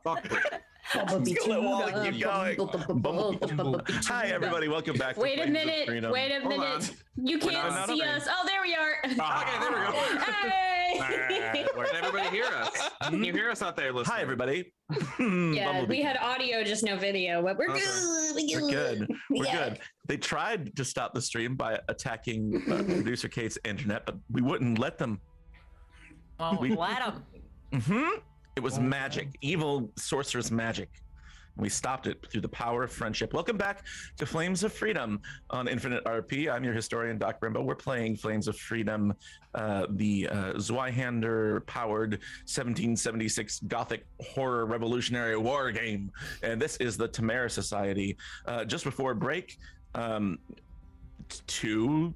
Fuck it. Let's go, Wally, keep going. Hi, everybody. Welcome back. Wait a minute. You can't see us. Oh, there we are. Okay, there we go. Hey. Can everybody hear us? Can you hear us out there, listening? Hi, everybody. Yeah, we had audio, just no video, but we're good. We're good. We're good. They tried to stop the stream by attacking producer Kate's internet, but we wouldn't let them. Won't let them. Mm-hmm. It was magic, evil sorceress magic. And we stopped it through the power of friendship. Welcome back to Flames of Freedom on InfiniteRP. I'm your historian, Doc Brimbo. We're playing Flames of Freedom, the Zweihander powered 1776 Gothic horror revolutionary war game. And this is the Tamere Society. Just before break, two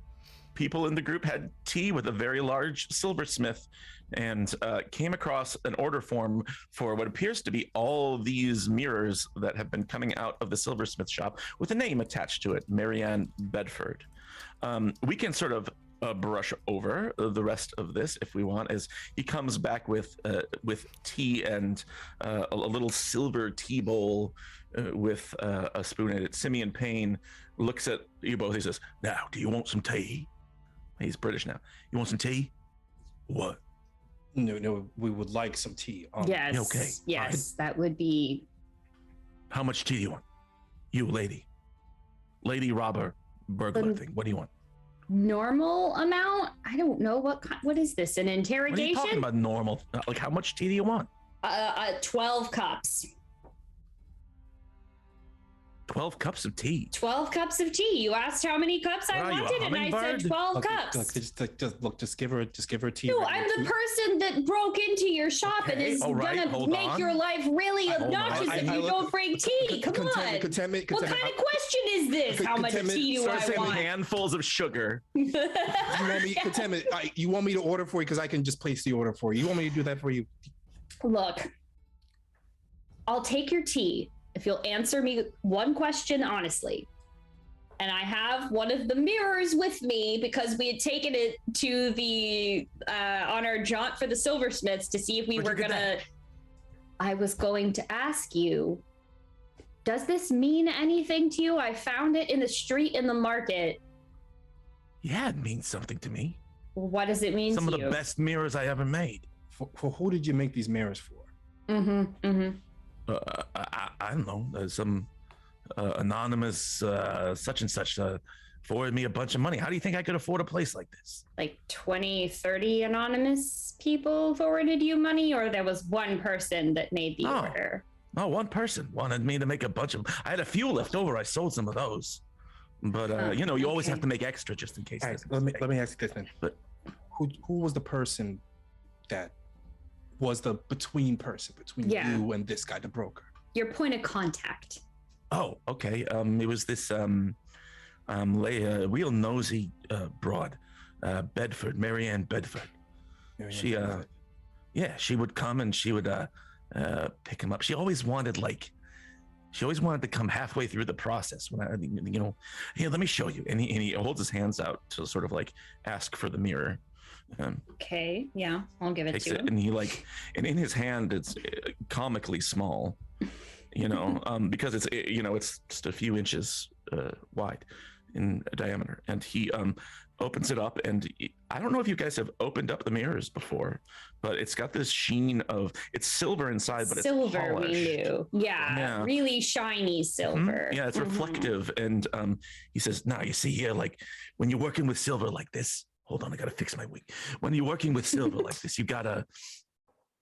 people in the group had tea with a very large silversmith and came across an order form for what appears to be all these mirrors that have been coming out of the silversmith shop with a name attached to it, Marianne Bedford. We can sort of brush over the rest of this if we want, as he comes back with tea and a little silver tea bowl with a spoon in it. Simeon Payne looks at you both. He says, "Now, do you want some tea?" He's British now. You want some tea? What? No, we would like some tea. Yes. Okay. Yes, that would be. How much tea do you want? You, lady robber, burglar thing. What do you want? Normal amount? I don't know what is this? An interrogation? What are you talking about? Normal? Like, how much tea do you want? 12 cups. 12 cups of tea. 12 cups of tea. You asked how many cups I wanted, and I said 12 cups. Just give her tea. No, I'm the person that broke into your shop and is gonna make your life really obnoxious if you don't bring tea. Come on. What kind of question is this? How much tea do I want? Handfuls of sugar. You want me to order for you because I can just place the order for you. You want me to do that for you? Look, I'll take your tea if you'll answer me one question honestly. And I have one of the mirrors with me because we had taken it to the on our jaunt for the silversmiths to see if we were gonna. I was going to ask you, does this mean anything to you? I found it in the street in the market. Yeah, it means something to me. What does it mean to you? Some of the best mirrors I ever made. For who did you make these mirrors for? I don't know. There's some anonymous such and such forwarded me a bunch of money. How do you think I could afford a place like this? Like 20, 30 anonymous people forwarded you money, or there was one person that made the order? No, one person wanted me to make a bunch of. I had a few left over. I sold some of those, but you always have to make extra just in case. Right, let me ask you this then. But who was the person that was the between you and this guy, the broker? Your point of contact. Oh, okay. It was this real nosy broad, Bedford, Marianne Bedford. She would come and she would pick him up. She always wanted to come halfway through the process. When here, let me show you. And he holds his hands out to sort of like ask for the mirror. Okay, yeah, I'll give it to him. And he and in his hand, it's comically small, because it's just a few inches wide in diameter. And he opens it up, and I don't know if you guys have opened up the mirrors before, but it's got this sheen it's silver inside, but silver, it's polished. We knew. Yeah, really shiny silver. Yeah, it's reflective. And he says, "Now you see here, like when you're working with silver like this." Hold on, I gotta fix my wig. When you're working with silver like this, you gotta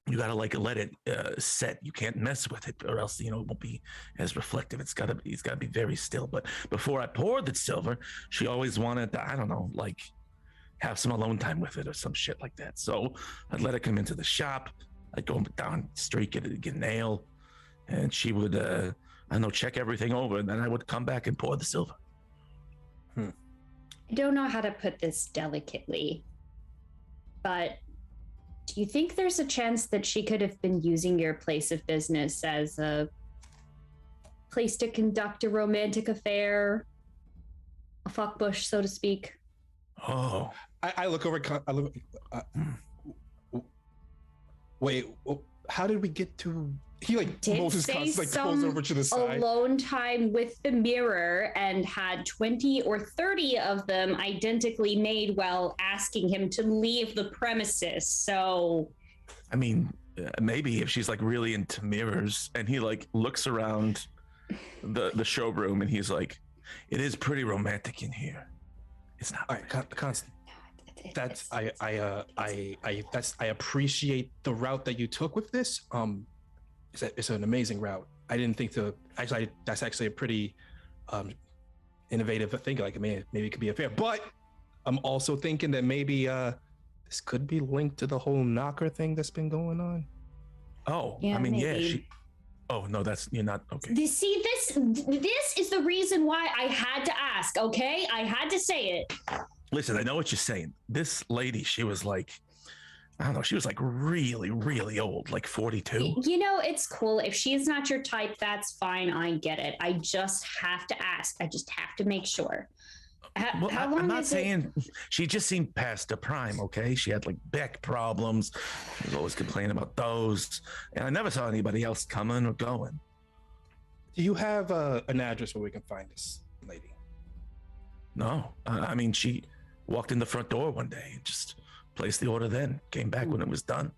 like let it set. You can't mess with it, or else it won't be as reflective. It's gotta be very still. But before I poured the silver, she always wanted to, I don't know, like have some alone time with it or some shit like that. So I'd let her come into the shop. I'd go down the street, get a nail, and she would check everything over, and then I would come back and pour the silver. I don't know how to put this delicately, but do you think there's a chance that she could have been using your place of business as a place to conduct a romantic affair, a fuckbush, so to speak? Oh, I look over. Wait, how did we get to? He like Did Moses say constantly like pulls some over to the side. alone time with the mirror and had 20 or 30 of them identically made while asking him to leave the premises. So, I mean, maybe if she's like really into mirrors, and he like looks around the showroom, and he's like, "It is pretty romantic in here." It's not. All right, Constant. That's I appreciate the route that you took with this. It's an amazing route. I didn't think that's actually a pretty innovative thing. Like maybe it could be a fair, but I'm also thinking that maybe this could be linked to the whole knocker thing that's been going on. Oh, Yeah, I mean, maybe. yeah. Oh no, you're not okay. this is the reason why I had to ask. Okay, I had to say it. Listen, I know what you're saying. This lady, she was like, I don't know, she was like really, really old, like 42. You know, it's cool. If she's not your type, that's fine. I get it. I just have to ask. I just have to make sure. Well, How long I'm not is saying she just seemed past her prime, okay? She had like back problems. She was always complaining about those. And I never saw anybody else coming or going. Do you have an address where we can find this lady? No, I mean, she walked in the front door one day and just placed the order then, came back when it was done.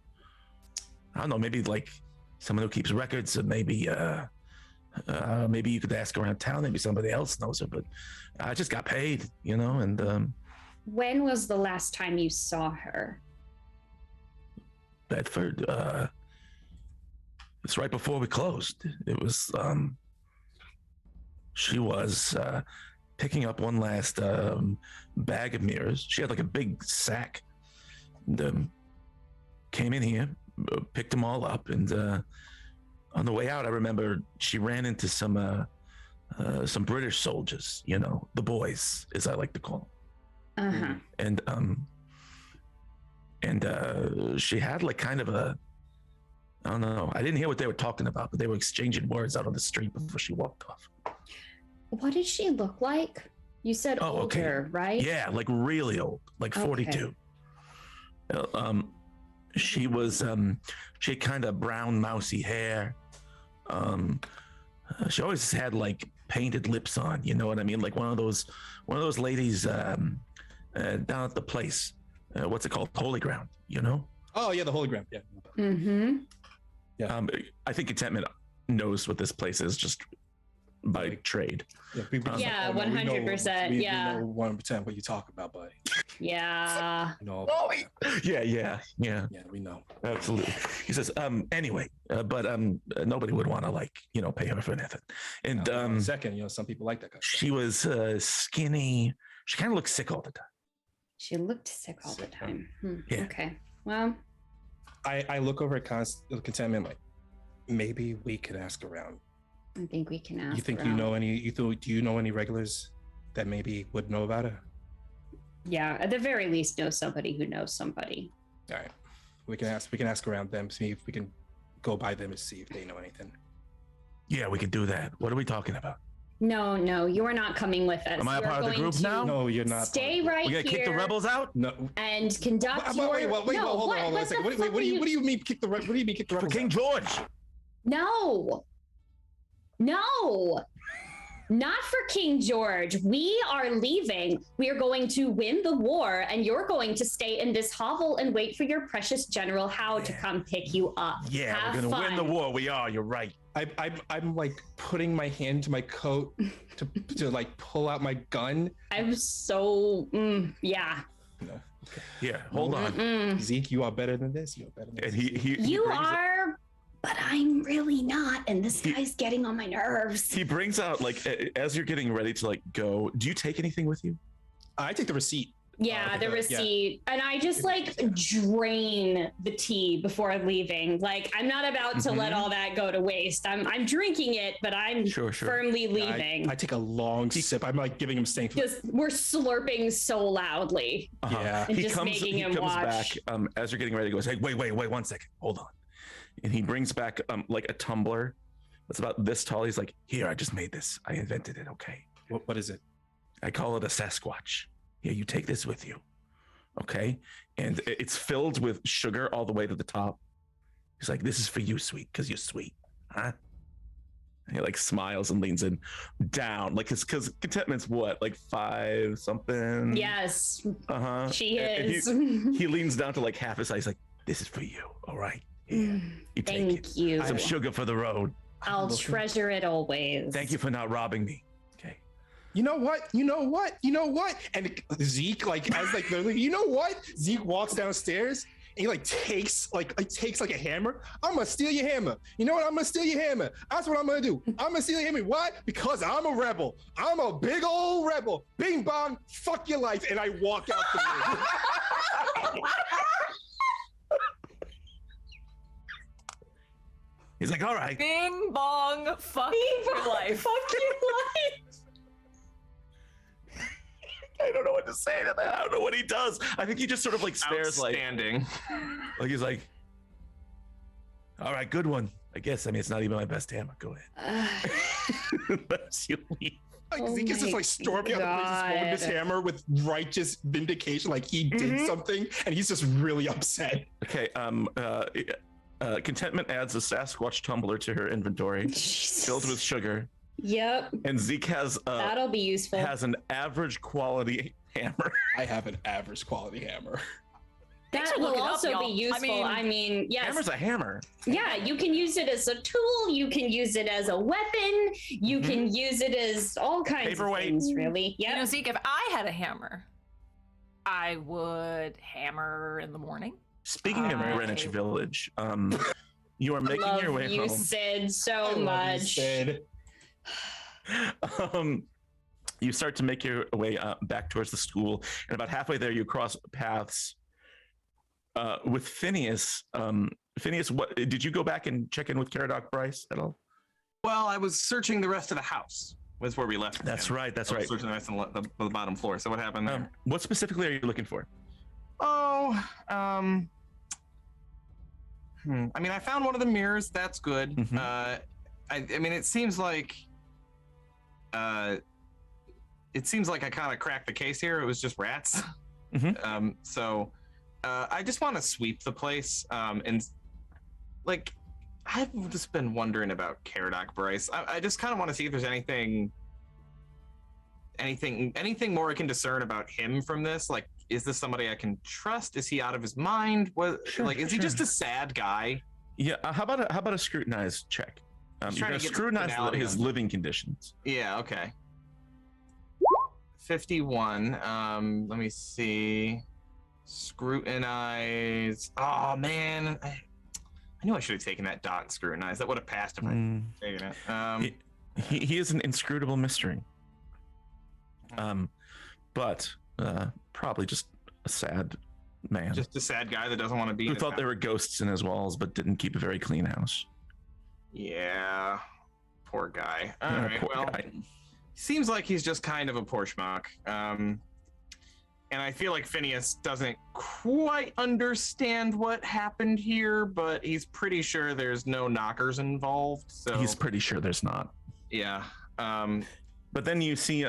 I don't know, maybe like someone who keeps records, or maybe maybe you could ask around town, maybe somebody else knows her, but I just got paid, you know, and When was the last time you saw her? Bedford, it's right before we closed. It was she was picking up one last bag of mirrors. She had like a big sack, and came in here, picked them all up, and on the way out, I remember she ran into some British soldiers, you know, the boys, as I like to call them. And she had like kind of a, I don't know, I didn't hear what they were talking about, but they were exchanging words out on the street before she walked off. What did she look like? You said older, right? Yeah, like really old, like 42. She was she had kind of brown mousy hair. She always had like painted lips on, you know what I mean? Like one of those ladies down at the place. What's it called? Holy Ground, you know? Oh yeah, the Holy Ground. Yeah. Mm-hmm. Yeah. I think Contentment knows what this place is just by trade. Yeah, 100%. We Yeah. know 100% what you talk about, buddy. Yeah. No. Yeah. Yeah, we know. Absolutely. He says, anyway, but nobody would want to like, you know, pay her for anything. And second, you know, some people like that kind of she was skinny. She kind of looked sick all the time. She looked sick all the time. Yeah. Okay. Well, I look over at Contentment like, maybe we could ask around. I think we can ask. You think around. you know any? Do you know any regulars that maybe would know about her? Yeah, at the very least, know somebody who knows somebody. All right, we can ask around them, see if we can go by them and see if they know anything. Yeah, we could do that. What are we talking about? No, you are not coming with us. Am I a You're part of the going group to now? No, you're not. Stay right We here. gotta kick the rebels out? No. And conduct Wait, your. hold on a second. What do you mean kick the rebels? What do you mean kick the For rebels? King George. No, not for King George. We are leaving. We are going to win the war, and you're going to stay in this hovel and wait for your precious General Howe to come pick you up. Yeah, Have we're gonna fun. win the war. We are. You're right. I'm like putting my hand to my coat to like pull out my gun. I'm so yeah. No. Yeah, hold on. Zeke, you are better than this. You are better than And this. he You brings out- are, but I'm really not. And this guy's getting on my nerves. He brings out like as you're getting ready to like go. Do you take anything with you? I take the receipt. Yeah, okay, the receipt. And I just like drain the tea before leaving. Like I'm not about to let all that go to waste. I'm drinking it, but I'm Sure. firmly leaving. I take a long sip. I'm like giving him strength. Just we're slurping so loudly. Yeah. And just making him watch. back as you're getting ready. He goes, hey, wait 1 second. Hold on. And he brings back like a tumbler that's about this tall. He's like, here, I just made this. I invented it. Okay. What is it? I call it a Sasquatch. Here, you take this with you. Okay. And it's filled with sugar all the way to the top. He's like, this is for you, sweet, because you're sweet, huh? And he like smiles and leans in down, like because Contentment's what, like 5 something? Yes, she And is. he leans down to like half his size. He's like, this is for you. All right. Here, you take Thank it. you. Some sugar for the road. I'll treasure it always. Thank you for not robbing me. Okay. You know what? And Zeke, like, as like, they're like, you know what? Zeke walks downstairs. And he takes a hammer. I'm gonna steal your hammer. You know what? I'm gonna steal your hammer. That's what I'm gonna do. I'm gonna steal your hammer. Why? Because I'm a rebel. I'm a big old rebel. Bing bong. Fuck your life. And I walk out the room. He's like, all right. Bing bong, fuck your life. Fuck your life. I don't know what to say to that. I don't know what he does. I think he just sort of like stares Outstanding. like he's like, all right, good one. I guess. I mean, it's not even my best hammer. Go ahead. Let's you leave. Like Zeke is just like storming out the place, just holding his hammer with righteous vindication, like he did something, and he's just really upset. Okay. Contentment adds a Sasquatch tumbler to her inventory, filled with sugar. Yep. And Zeke has That'll be useful. Has an average quality hammer. I have an average quality hammer. That will also be useful. I mean, yes. Hammer's a hammer. Yeah, you can use it as a tool. You can use it as a weapon. You can use it as all kinds of things, really. You know, Zeke, if I had a hammer, I would hammer in the morning. Speaking of Greenwich Village, you are making your way home. You said so much. You start to make your way back towards the school, and about halfway there, you cross paths with Phineas. Phineas, what did you go back and check in with Caradoc Bryce at all? Well, I was searching the rest of the house. Was where we left. That's right. That's right. Searching the rest of the bottom floor. So what happened there? What specifically are you looking for? Oh, I mean, I found one of the mirrors. That's good. I mean, it seems like I kind of cracked the case here. It was just rats. So I just want to sweep the place. And like, I've just been wondering about Caradoc Bryce. I just kind of want to see if there's anything more I can discern about him from this. Like, is this somebody I can trust? Is he out of his mind? Is he just a sad guy? Yeah. How about a scrutinize check? You're gonna scrutinize his living conditions. Yeah. Okay. 51. Let me see. Scrutinize. Oh man, I knew I should have taken that dot and scrutinize. That would have passed if I taken it. He is an inscrutable mystery. But probably just a sad man. Just a sad guy that doesn't want to be. Who thought there were ghosts in his walls, but didn't keep a very clean house. Yeah, poor guy. All right, well, seems like he's just kind of a poor schmuck. And I feel like Phineas doesn't quite understand what happened here, but he's pretty sure there's no knockers involved. So he's pretty sure there's not. Yeah. But then you see,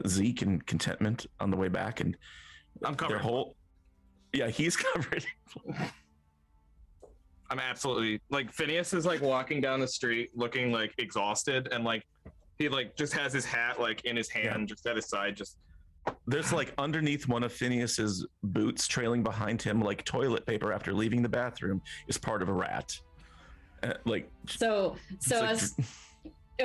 Zeke and Contentment on the way back, and I'm covered. Yeah, he's covered. I'm absolutely like Phineas is like walking down the street looking like exhausted, and like he like just has his hat like in his hand, just at his side. Just there's like underneath one of Phineas's boots, trailing behind him like toilet paper after leaving the bathroom, is part of a rat. So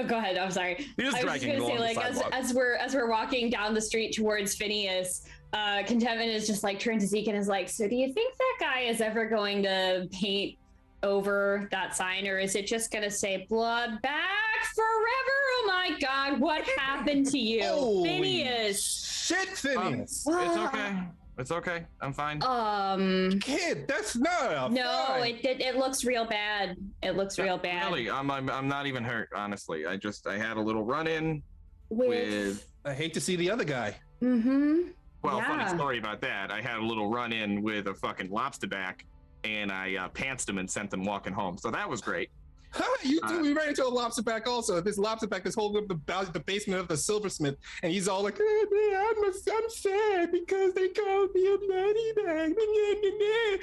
go ahead. I'm sorry. I was just gonna say, like, as we're walking down the street towards Phineas, Contentment is just like turned to Zeke and is like, "So do you think that guy is ever going to paint over that sign, or is it just gonna say blood back forever?" Oh my God, what happened to you, Phineas? Shit, Phineas. It's okay. It's okay. I'm fine. Kid, that's not. No, it looks real bad. It looks real bad. Really, I'm not even hurt. Honestly, I had a little run-in with. I hate to see the other guy. Well, funny story about that. I had a little run-in with a fucking lobster back, and I pantsed him and sent him walking home. So that was great. You two, we ran into a lobster pack also. This lobster pack is holding up the basement of the silversmith, and he's all like, I'm sad because they called me a money bag.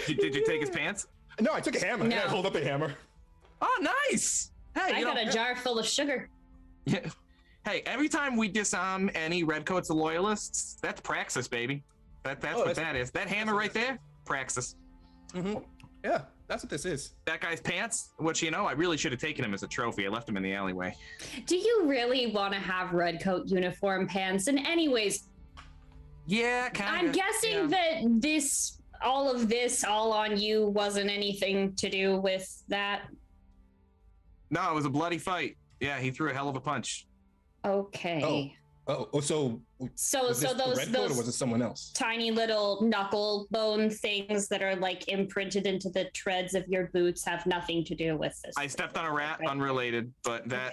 Did you take his pants? No, I took a hammer. No. I hold up a hammer. Oh, nice. Hey, I got a jar full of sugar. Yeah. Hey, every time we disarm any redcoats or loyalists, that's praxis, baby. That's what that is. That hammer right there, praxis. Mm-hmm. Yeah, that's what this is. That guy's pants, which, I really should have taken him as a trophy. I left him in the alleyway. Do you really want to have redcoat uniform pants? And anyways, Yeah, kind of. I'm guessing that all on you wasn't anything to do with that. No, it was a bloody fight. Yeah, he threw a hell of a punch. Okay. So was this the redcoat or was it someone else? Tiny little knuckle bone things that are like imprinted into the treads of your boots have nothing to do with this. I stepped on a rat, unrelated, but that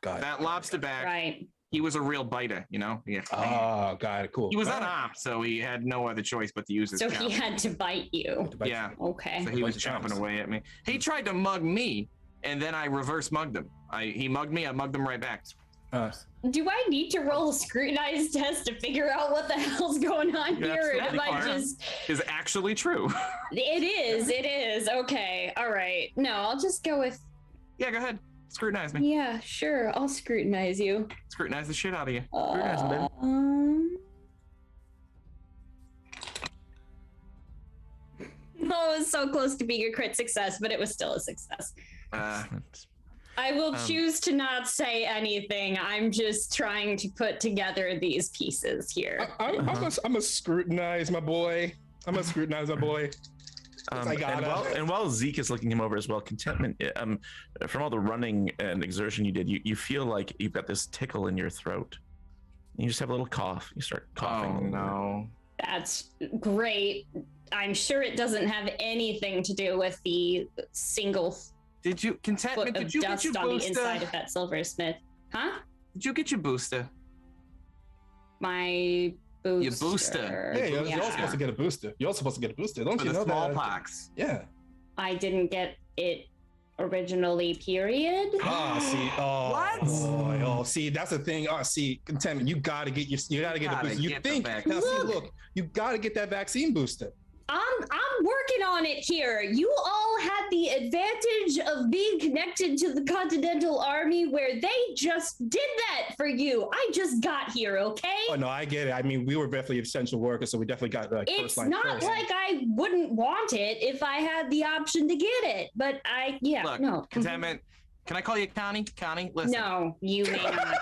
that lobster back, right. He was a real biter, Yeah. Oh, got it. Cool. He was unarmed, so he had no other choice but to use his So cow. he had to bite you. Yeah. Okay. So he was Bunch of chomping chops. away at me. He tried to mug me, and then I reverse mugged him. He mugged me, I mugged him right back. Do I need to roll a scrutinize test to figure out what the hell's going on here? Or am I just... Is actually true. It is. Okay. All right. No, I'll just go with... Yeah, go ahead. Scrutinize me. Yeah, sure. I'll scrutinize you. Scrutinize the shit out of you. Scrutinize him, baby. Oh, it was so close to being a crit success, but it was still a success. I will choose to not say anything. I'm just trying to put together these pieces here. I'm gonna scrutinize my boy. And while Zeke is looking him over as well, contentment, from all the running and exertion you did, you feel like you've got this tickle in your throat. You just have a little cough. You start coughing. Oh, no. That's great. I'm sure it doesn't have anything to do with the single Did you contentment? foot of Did you get dust your on the booster? inside of that silversmith. Huh? Did you get your booster? My booster. Your booster. Hey, you're all supposed to get a booster. You're all supposed to get a booster, don't For you the know that? smallpox. Yeah. I didn't get it originally, period. See. Oh, What? Oh, see, that's the thing. See, contentment. You gotta get the booster. You think now? See, look, you gotta get that vaccine booster. I'm working on it here. You all had the advantage of being connected to the Continental Army where they just did that for you. I just got here, okay? Oh no, I get it. I mean, we were definitely essential workers, so we definitely got the It's first line not first. like I wouldn't want it if I had the option to get it, but Look, no. contentment. Can I call you Connie? Connie, listen. No, you may not.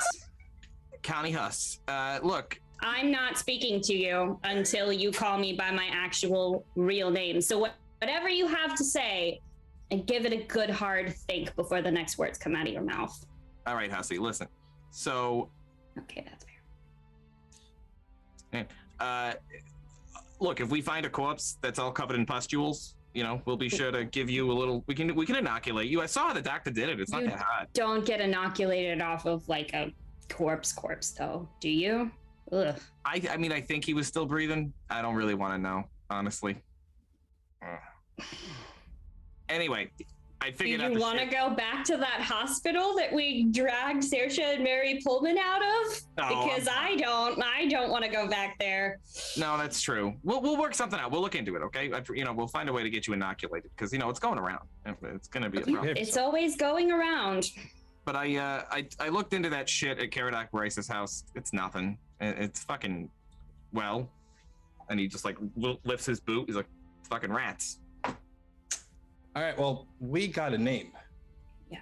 Connie Huss. Look. I'm not speaking to you until you call me by my actual real name. So whatever you have to say, and give it a good hard think before the next words come out of your mouth. All right, Hussy, listen. So. Okay, that's fair. Look, if we find a corpse that's all covered in pustules, we'll be sure to give you a little. We can inoculate you. I saw how the doctor did it. It's not that hard. Don't get inoculated off of like a corpse, though. Do you? Ugh. I mean, I think he was still breathing. I don't really want to know, honestly. Anyway, I figured out. Do you want to go back to that hospital that we dragged Saoirse and Mary Pullman out of? No, because I don't want to go back there. No, that's true. We'll work something out. We'll look into it, okay? We'll find a way to get you inoculated because it's going around. It's gonna be a problem. It's always going around. But I looked into that shit at Caradoc Bryce's house. It's nothing. It's fucking and he just like lifts his boot. He's like, fucking rats. All right, well, we got a name. Yeah.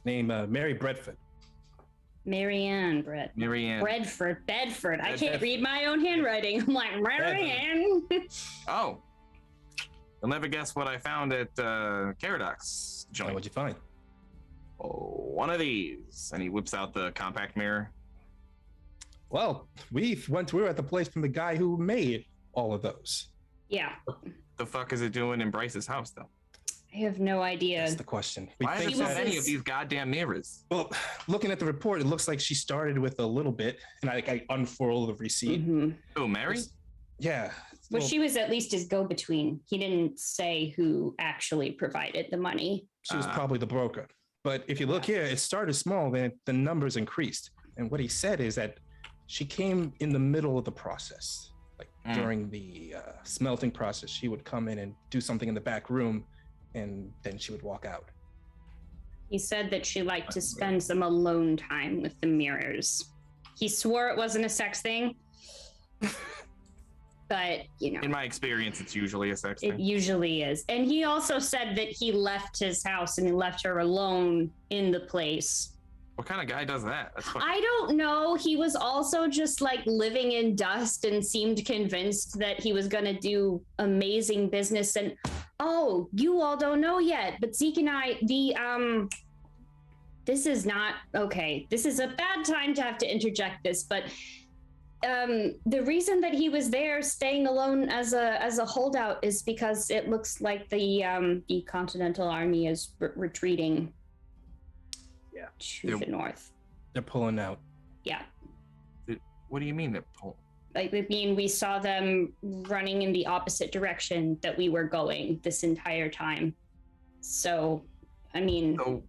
Name Mary Bredford. Marianne Brett. Marianne. Bedford. I can't read my own handwriting. I'm like, Marianne. Oh. You'll never guess what I found at Caradoc's joint. What'd you find? Oh, one of these. And he whips out the compact mirror. Well, we were at the place from the guy who made all of those. Yeah. The fuck is it doing in Bryce's house, though? I have no idea. That's the question. Why think is there that any of these goddamn mirrors? Well, looking at the report, it looks like she started with a little bit, and I unfurled the receipt. Mm-hmm. Oh, Mary? Yeah. Well, she was at least his go-between. He didn't say who actually provided the money. She was probably the broker. But if you look here, it started small, then the numbers increased. And what he said is that she came in the middle of the process. Like during the smelting process, she would come in and do something in the back room, and then she would walk out. He said that she liked to spend some alone time with the mirrors. He swore it wasn't a sex thing. But, you know. In my experience, it's usually a sex It thing. usually is. And he also said that he left his house and he left her alone in the place. What kind of guy does that? That's fucking... I don't know. He was also just like living in dust and seemed convinced that he was going to do amazing business. And oh, you all don't know yet, but Zeke and I, this is not okay. This is a bad time to have to interject this, but the reason that he was there staying alone as a holdout is because it looks like the Continental Army is retreating. To the north. They're pulling out. Yeah. What do you mean they're pulling? Like, I mean, we saw them running in the opposite direction that we were going this entire time. So, I mean... So,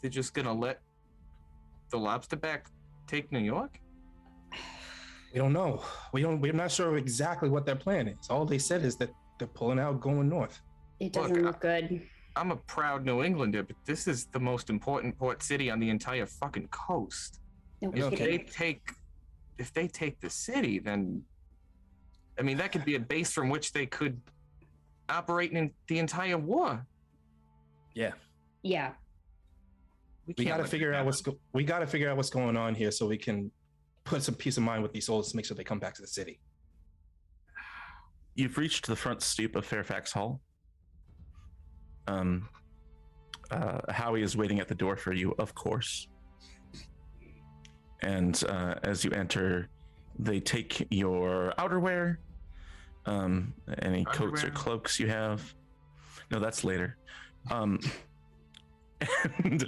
they're just gonna let the lobster back take New York? We don't know. We're not sure exactly what their plan is. All they said is that they're pulling out, going north. It doesn't look good. I'm a proud New Englander, but this is the most important port city on the entire fucking coast. No If kidding. they take the city, then I mean that could be a base from which they could operate in the entire war. Yeah. Yeah. We got to figure out what's going on here so we can put some peace of mind with these soldiers to make sure they come back to the city. You've reached the front stoop of Fairfax Hall. Howie is waiting at the door for you, of course. And as you enter, they take your outerwear, any coats or cloaks you have. No, that's later. And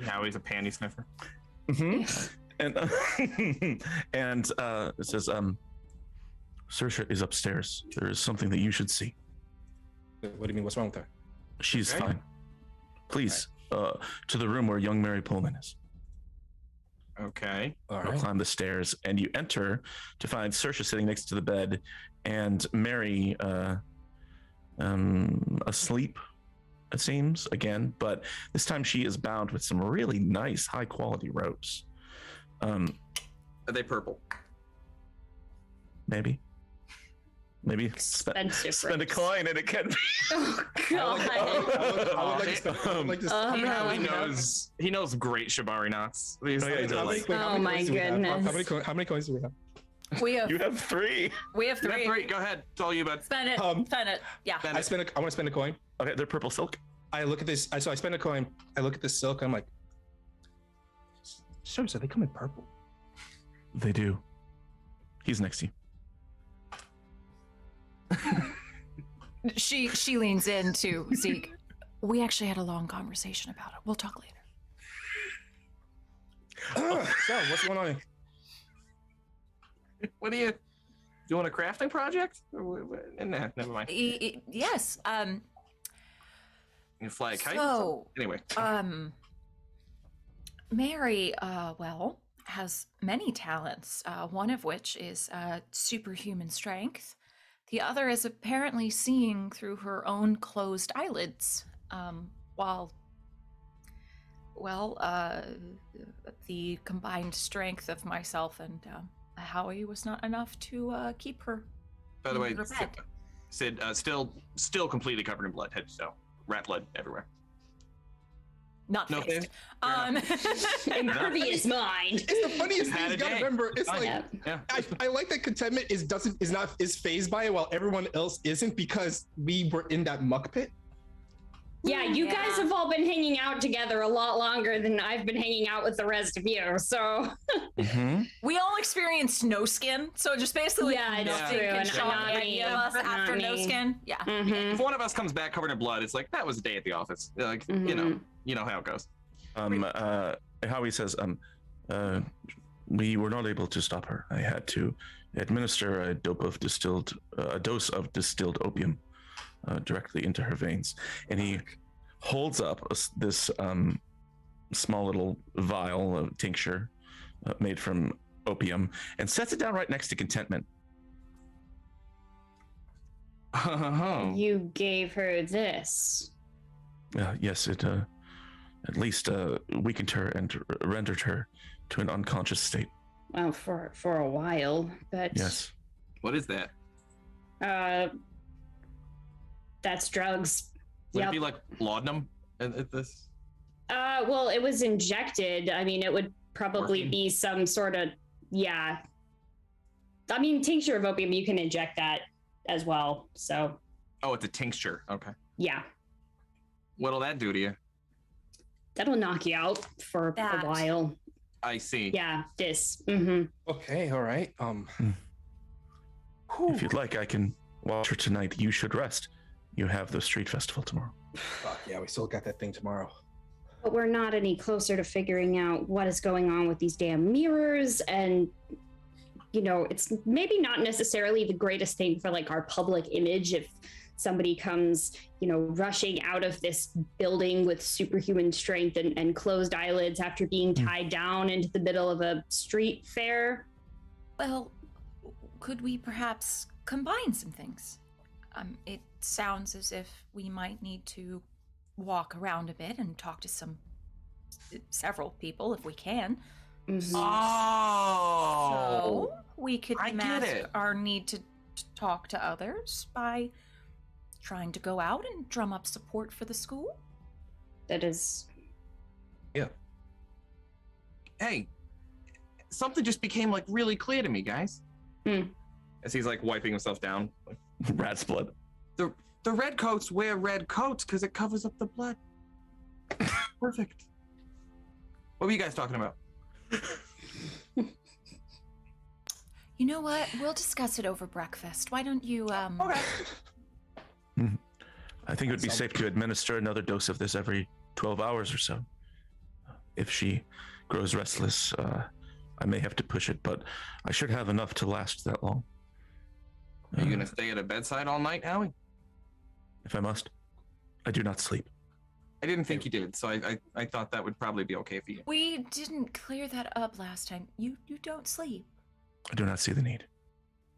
Howie's a panty sniffer. And it says, Saoirse is upstairs. There is something that you should see. What do you mean? What's wrong with her? She's fine. Please, to the room where young Mary Pullman is. Okay. All You'll right. climb the stairs, and you enter to find Saoirse sitting next to the bed, and Mary asleep, it seems, again. But this time she is bound with some really nice, high-quality ropes. Are they purple? Maybe Expensive spend a ropes. coin and it can be. Oh, God. He knows great shibari knots. Oh, my goodness. How many coins do we have? You have 3. We have 3. Go ahead. It's all you, bud. Spend it. Spend it. Yeah. I want to spend a coin. Okay, they're purple silk. I look at this. So I spend a coin. I look at this silk. I'm like, sure, so they come in purple. They do. He's next to you. She leans into Zeke. We actually had a long conversation about it. We'll talk later. So what's going on? What are you doing? A crafting project? Nah, never mind. Yes. You fly a kite? So, anyway. Mary, has many talents. One of which is superhuman strength. The other is apparently seeing through her own closed eyelids, the combined strength of myself and Howie was not enough to keep her. By the way, her bed. Sid, still completely covered in blood, head to toe, rat blood everywhere. Not No, fixed. Impervious mind. It's the funniest thing. Had You a gotta day. remember. It's like Yeah. I like that contentment is phased by it while everyone else isn't because we were in that muck pit. Yeah, you Yeah. guys have all been hanging out together a lot longer than I've been hanging out with the rest of you. So We all experienced no skin, so just basically Yeah, it's nothing true, can and shock not any me. of us Not after no me. skin. Yeah. mhm. If one of us comes back covered in blood, it's like that was a day at the office. Like Mhm. you know how it goes. Howie says, we were not able to stop her. I had to administer a dose of distilled opium directly into her veins. And he holds up this small little vial of tincture made from opium and sets it down right next to contentment. You gave her this. Yes, it at least weakened her and rendered her to an unconscious state. Well, for a while, but Yes. What is that? That's drugs. Would it be like laudanum at this? Well, it was injected. I mean, it would probably Morphine? be some sort of, yeah. I mean, tincture of opium, you can inject that as well. So, Oh, it's a tincture. Okay. yeah, What'll that do to you? that'll knock you out for That. a while. I see. Yeah, this. Mm-hmm. Okay, all right. If you'd like, I can watch her tonight. You should rest. You have the street festival tomorrow. Fuck yeah, we still got that thing tomorrow. But we're not any closer to figuring out what is going on with these damn mirrors. And, you know, it's maybe not necessarily the greatest thing for like our public image if somebody comes, you know, rushing out of this building with superhuman strength and closed eyelids after being tied down into the middle of a street fair. Well, could we perhaps combine some things? It sounds as if we might need to walk around a bit and talk to several people if we can. Mhm. Oh. So we could I get mask it. our need to talk to others by trying to go out and drum up support for the school. That is. Hey, something just became like really clear to me, guys. Hmm. As he's like wiping himself down. Rat's blood. The red coats wear red coats because it covers up the blood. Perfect. What were you guys talking about? You know what? We'll discuss it over breakfast. Why don't you, Okay. I think it would be safe to administer another dose of this every 12 hours or so. If she grows restless, I may have to push it, but I should have enough to last that long. Are you gonna stay at a bedside all night, Howie? If I must. I do not sleep. I didn't think you did, so I thought that would probably be okay for you. we didn't clear that up last time. You don't sleep. I do not see the need.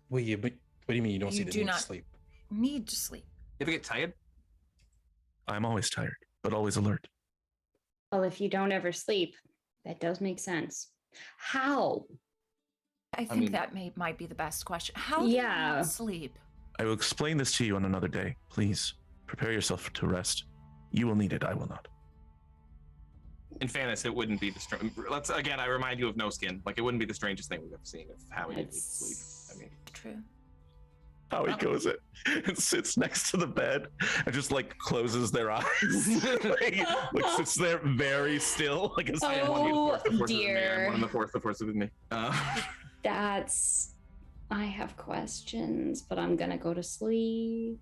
Wait, but what do you mean you don't You see the do need not- to sleep? Need to sleep. You ever get tired? I'm always tired, but always alert. Well, if you don't ever sleep, that does make sense. How? I think mean- that might be the best question. How do you Yeah. not sleep? I will explain this to you on another day. Please, prepare yourself to rest. You will need it, I will not. In fairness, it wouldn't be the let's again. I remind you of No Skin. Like it wouldn't be the strangest thing we've ever seen if Howie didn't need to sleep. I mean, True. How he goes in and sits next to the bed and just like closes their eyes. like sits there very still. Like a I am one of the Oh, force of me. I am dear. one of the force with me. That's. I have questions, but I'm gonna go to sleep.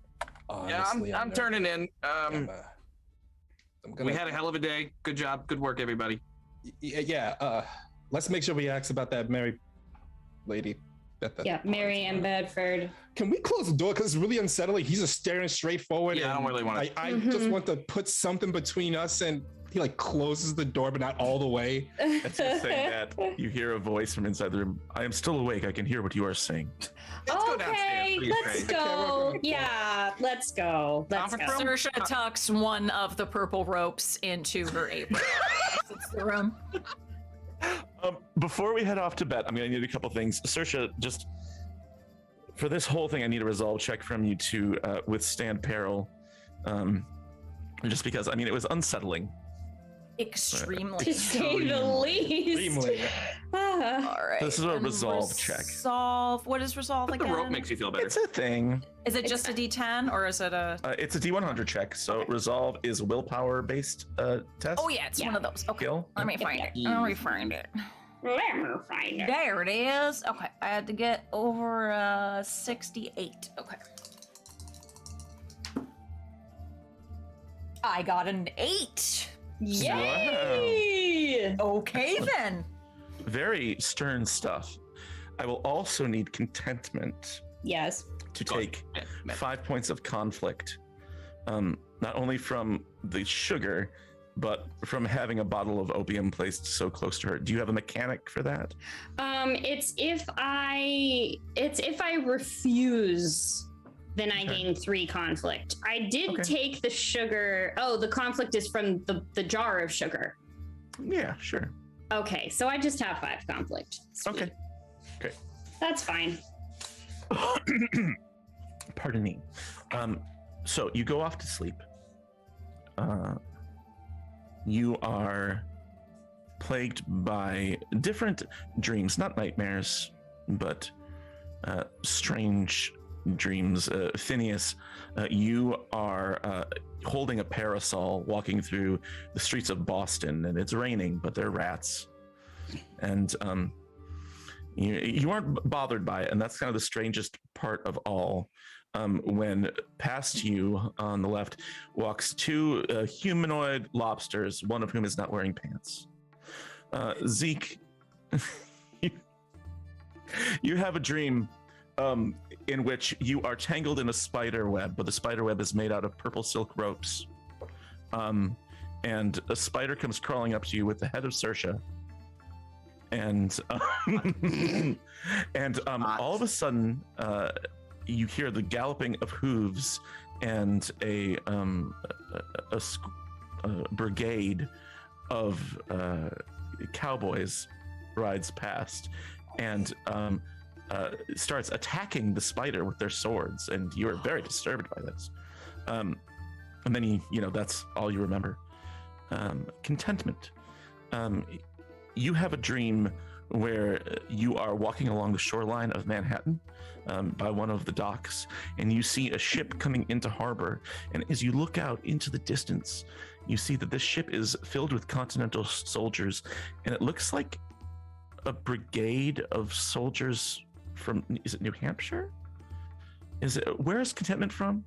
Yeah, I'm turning in. I'm gonna, We had a hell of a day. Good job. Good work, everybody. Let's make sure we ask about that Mary lady. Yeah, Mary Ann Bedford. Can we close the door? Because it's really unsettling. He's just staring straight forward. Yeah, I don't really want to. I just want to put something between us, and he like closes the door, but not all the way. As you're saying that, you hear a voice from inside the room. I am still awake. I can hear what you are saying. Let's go downstairs. Okay, Please, let's Craig. go. Yeah, let's go. Let's Conference go. room? Saoirse tucks one of the purple ropes into her apron. It's the room. Before we head off to bed, I'm going to need a couple things. Saoirse, just for this whole thing, I need a resolve check from you to withstand peril. Just because, I mean, it was unsettling. Extremely. To say the least. Extremely. Ah. All right. This is a and resolve check. Resolve. What is resolve But the again? rope makes you feel better. It's a thing. Is it just a D10 or is it a? It's a D100 check. So Okay. resolve is willpower based test. Oh yeah, it's one of those. Okay. Skill. Let me find it. Let me find it. Let me find it. There it is. Okay, I had to get over 68. Okay. I got an 8. Yay! Okay then. Very stern stuff. I will also need contentment Yes. to Go take ahead. 5 points of conflict. Not only from the sugar, but from having a bottle of opium placed so close to her. Do you have a mechanic for that? It's if I refuse, then I gain 3 conflict. I did take the sugar. Oh, the conflict is from the jar of sugar. Yeah, sure. Okay, so I just have 5 conflict. Sweet. Okay. Great. That's fine. Pardon me. So you go off to sleep. You are plagued by different dreams, not nightmares, but strange dreams. Phineas, you are holding a parasol walking through the streets of Boston, and it's raining, but there are rats. And you aren't bothered by it, and that's kind of the strangest part of all. When past you on the left walks 2 humanoid lobsters, one of whom is not wearing pants. Zeke, you have a dream in which you are tangled in a spider web, but the spider web is made out of purple silk ropes. And a spider comes crawling up to you with the head of Saoirse. And all of a sudden, you hear the galloping of hooves, and a brigade of cowboys rides past and starts attacking the spider with their swords, and you are very disturbed by this. And then that's all you remember. Contentment. You have a dream where you are walking along the shoreline of Manhattan by one of the docks, and you see a ship coming into harbor. And as you look out into the distance, you see that this ship is filled with Continental soldiers, and it looks like a brigade of soldiers from, is it New Hampshire? Where is Contentment from?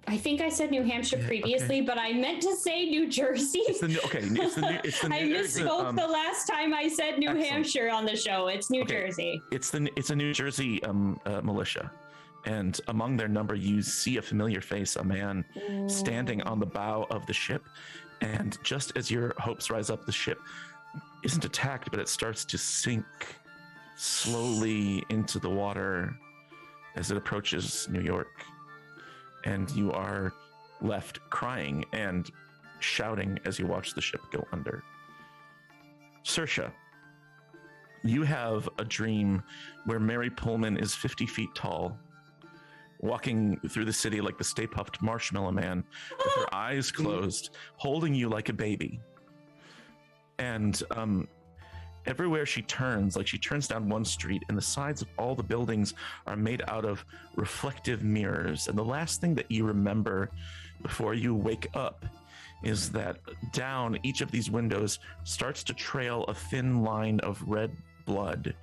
I think I said New Hampshire previously, but I meant to say New Jersey. It's the I misspoke the last time I said New Hampshire on the show. It's New Jersey. It's a New Jersey militia, and among their number, you see a familiar face, a man standing on the bow of the ship. And just as your hopes rise up, the ship isn't attacked, but it starts to sink slowly into the water as it approaches New York. And you are left crying and shouting as you watch the ship go under. Saoirse, you have a dream where Mary Pullman is 50 feet tall, walking through the city like the Stay Puft Marshmallow Man, with her eyes closed, holding you like a baby. And everywhere she turns, like she turns down one street, and the sides of all the buildings are made out of reflective mirrors. And the last thing that you remember before you wake up is that down each of these windows starts to trail a thin line of red blood,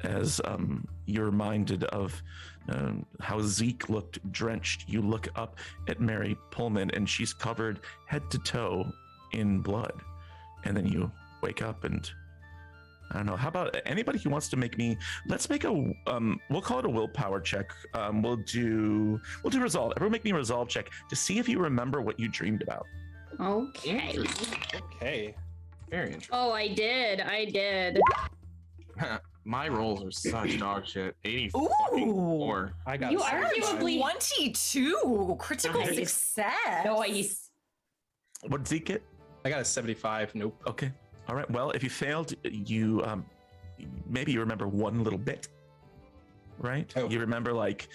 as you're reminded of how Zeke looked drenched. You look up at Mary Pullman, and she's covered head to toe in blood. And then you wake up, and I don't know. How about anybody who wants to make me? Let's make we'll call it a willpower check. We'll do resolve. Everyone, make me a resolve check to see if you remember what you dreamed about. Okay. Okay. Very interesting. Oh, I did. My rolls are such dog shit. 84. I got You 75. arguably 22 critical Nice. success. Nice. What did Zeke get? I got a 75. Nope. Okay. All right. Well, if you failed, you maybe you remember one little bit, right? Oh. You remember like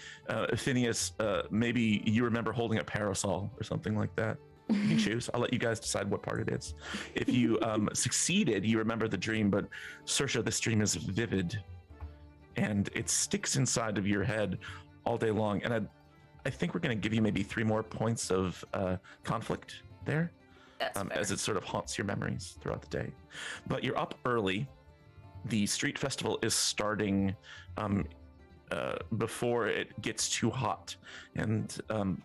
Phineas. Maybe you remember holding a parasol or something like that. You can choose. I'll let you guys decide what part it is. If you succeeded, you remember the dream. But Saoirse, this dream is vivid, and it sticks inside of your head all day long. And I think we're going to give you maybe 3 more points of conflict there. As it sort of haunts your memories throughout the day. But you're up early. The street festival is starting before it gets too hot. And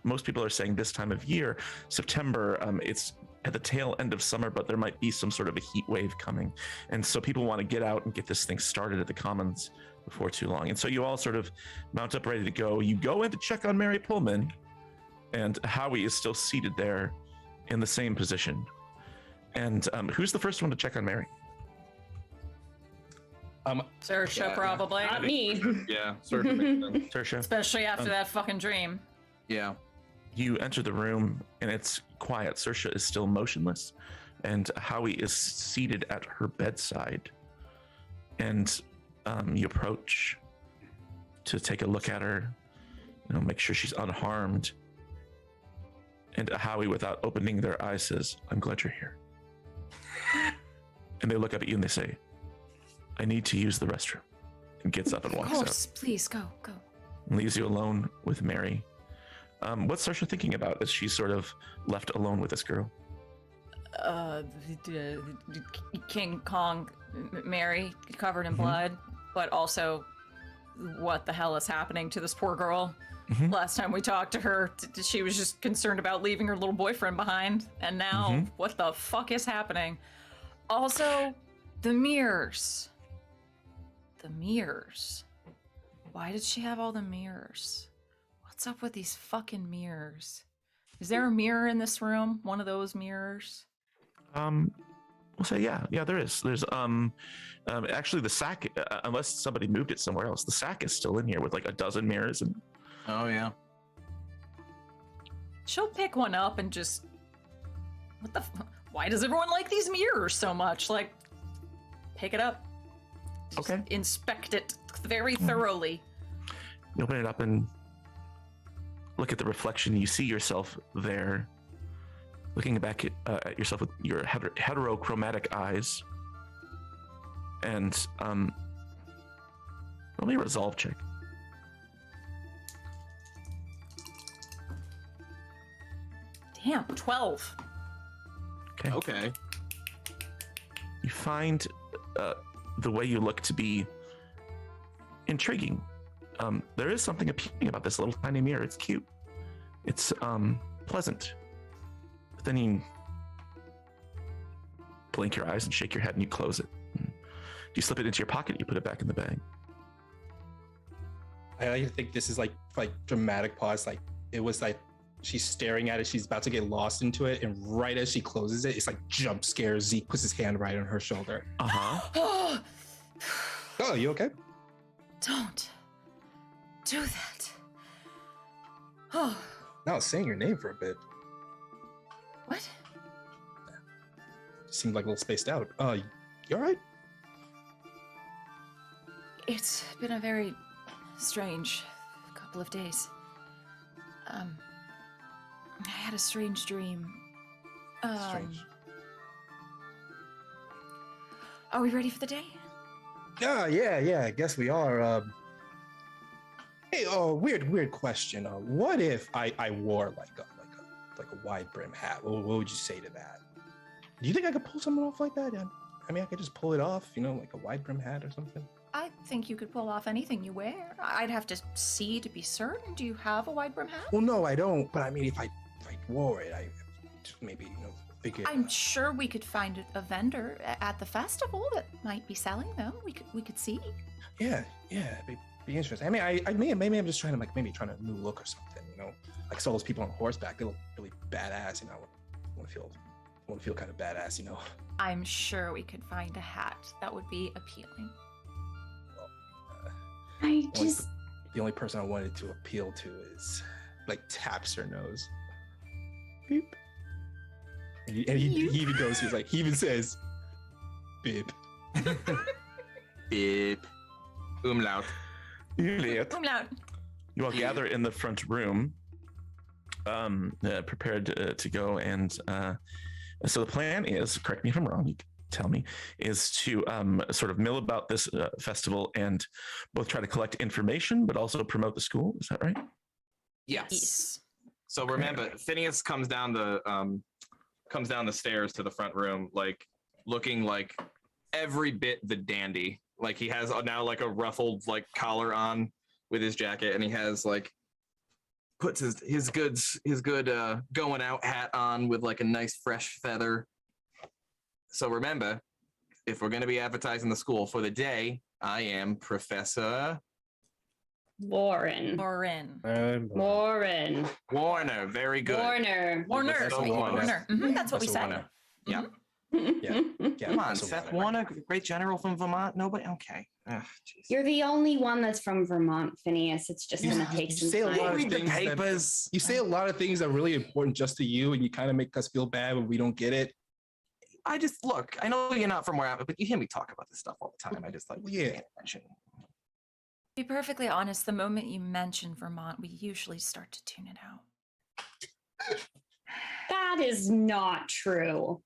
most people are saying this time of year, September, it's at the tail end of summer, but there might be some sort of a heat wave coming. And so people want to get out and get this thing started at the Commons before too long. And so you all sort of mount up ready to go. You go in to check on Mary Pullman, and Howie is still seated there in the same position. And who's the first one to check on Mary? Saoirse, Yeah. probably. Not me. Yeah, certainly. Saoirse? Especially after that fucking dream. Yeah. You enter the room and it's quiet. Saoirse is still motionless, and Howie is seated at her bedside. And you approach to take a look at her, make sure she's unharmed. And Howie, without opening their eyes, says, "I'm glad you're here." And they look up at you and they say, "I need to use the restroom," and gets up and Of walks course, out. please go. And leaves you alone with Mary. What's Saoirse thinking about as she's sort of left alone with this girl? King Kong, Mary, covered in blood, but also what the hell is happening to this poor girl? Last time we talked to her, she was just concerned about leaving her little boyfriend behind, and now what the fuck is happening? Also, the mirrors. The mirrors. Why did she have all the mirrors? What's up with these fucking mirrors? Is there a mirror in this room? One of those mirrors? We'll say yeah, there is. There's actually the sack, unless somebody moved it somewhere else, the sack is still in here with like a dozen mirrors. And Oh yeah. She'll pick one up and just... Why does everyone like these mirrors so much? Like, pick it up. Just Okay. Inspect it very thoroughly. you open it up and look at the reflection. You see yourself there, looking back at yourself with your heterochromatic eyes. And roll me a resolve check. Damn, 12. Okay. You find the way you look to be intriguing. There is something appealing about this little tiny mirror. It's cute. It's pleasant. But then you blink your eyes and shake your head and you close it. You slip it into your pocket. You put it back in the bag. I like to think this is like dramatic pause. Like it was like she's staring at it. She's about to get lost into it, and right as she closes it, it's like jump scare. Zeke puts his hand right on her shoulder. Uh-huh. Oh, you okay? Don't do that. Oh, No, I was saying your name for a bit. what? Seemed like a little spaced out. You all right? It's been a very strange couple of days. I had a strange dream. Strange. Are we ready for the day? Yeah. I guess we are. Hey, weird question. What if I wore like a wide brim hat? What would you say to that? Do you think I could pull something off like that? I mean, I could just pull it off, like a wide brim hat or something. I think you could pull off anything you wear. I'd have to see to be certain. Do you have a wide brim hat? Well, no, I don't. But I mean, if I wore it, I just maybe figure. I'm sure we could find a vendor at the festival that might be selling them. We could see. Yeah, it'd be interesting. I mean, maybe I'm just trying to trying a new look or something. Like saw those people on horseback. They look really badass. I want to feel kind of badass. I'm sure we could find a hat that would be appealing. The only person I wanted to appeal to is taps her nose. Beep. And he even goes. He even says, "Beep." Beep. Umlaut. Umlaut. You all gather in the front room, prepared to go. And so the plan is, correct me if I'm wrong, you can tell me, is to sort of mill about this festival and both try to collect information, but also promote the school. Is that right? Yes. So remember, Phineas comes down the stairs to the front room, looking like every bit the dandy. Like he has now a ruffled collar on with his jacket, and he has puts his good going out hat on with a nice fresh feather. So remember, if we're going to be advertising the school for the day, I am Professor Warren. Warren. Warner, very good. Warner. Warner. So Warner. That's what we said. Warner. Yeah. Yeah. Come on, Professor Seth Warner. Warner, great general from Vermont. Nobody. Okay. Ugh, jeez. You're the only one that's from Vermont, Phineas. It's just going to take you some say a time. lot of Read the things that- papers. You say a lot of things that are really important just to you, and you kind of make us feel bad when we don't get it. I just look. I know you're not from where I'm, but you hear me talk about this stuff all the time. I just like Yeah. pay attention. To be perfectly honest, the moment you mention Vermont, we usually start to tune it out. That is not true.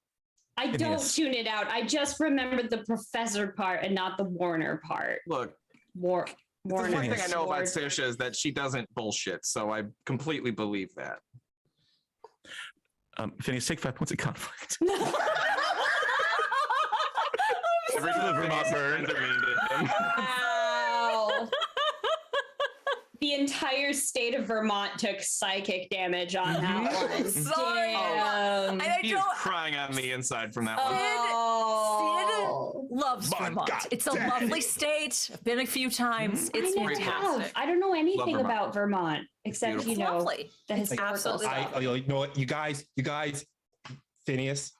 I don't Phineas. tune it out. I just remembered the professor part and not the Warner part. Look, the Warner. one thing I know about Ward. Saoirse is that she doesn't bullshit, so I completely believe that. Phineas, take 5 points of conflict. Every time Vermont burns are mean to him. Wow. The entire state of Vermont took psychic damage on that one. Sorry. Damn. I He's don't. crying on the inside from that one. Oh. Loves My Vermont. God It's a dang. lovely state. I've been a few times. It's I never fantastic. have. I don't know anything Vermont. about Vermont except, Beautiful. you know, Lovely. the It's historical absolutely stuff. You know what, you guys, Phineas,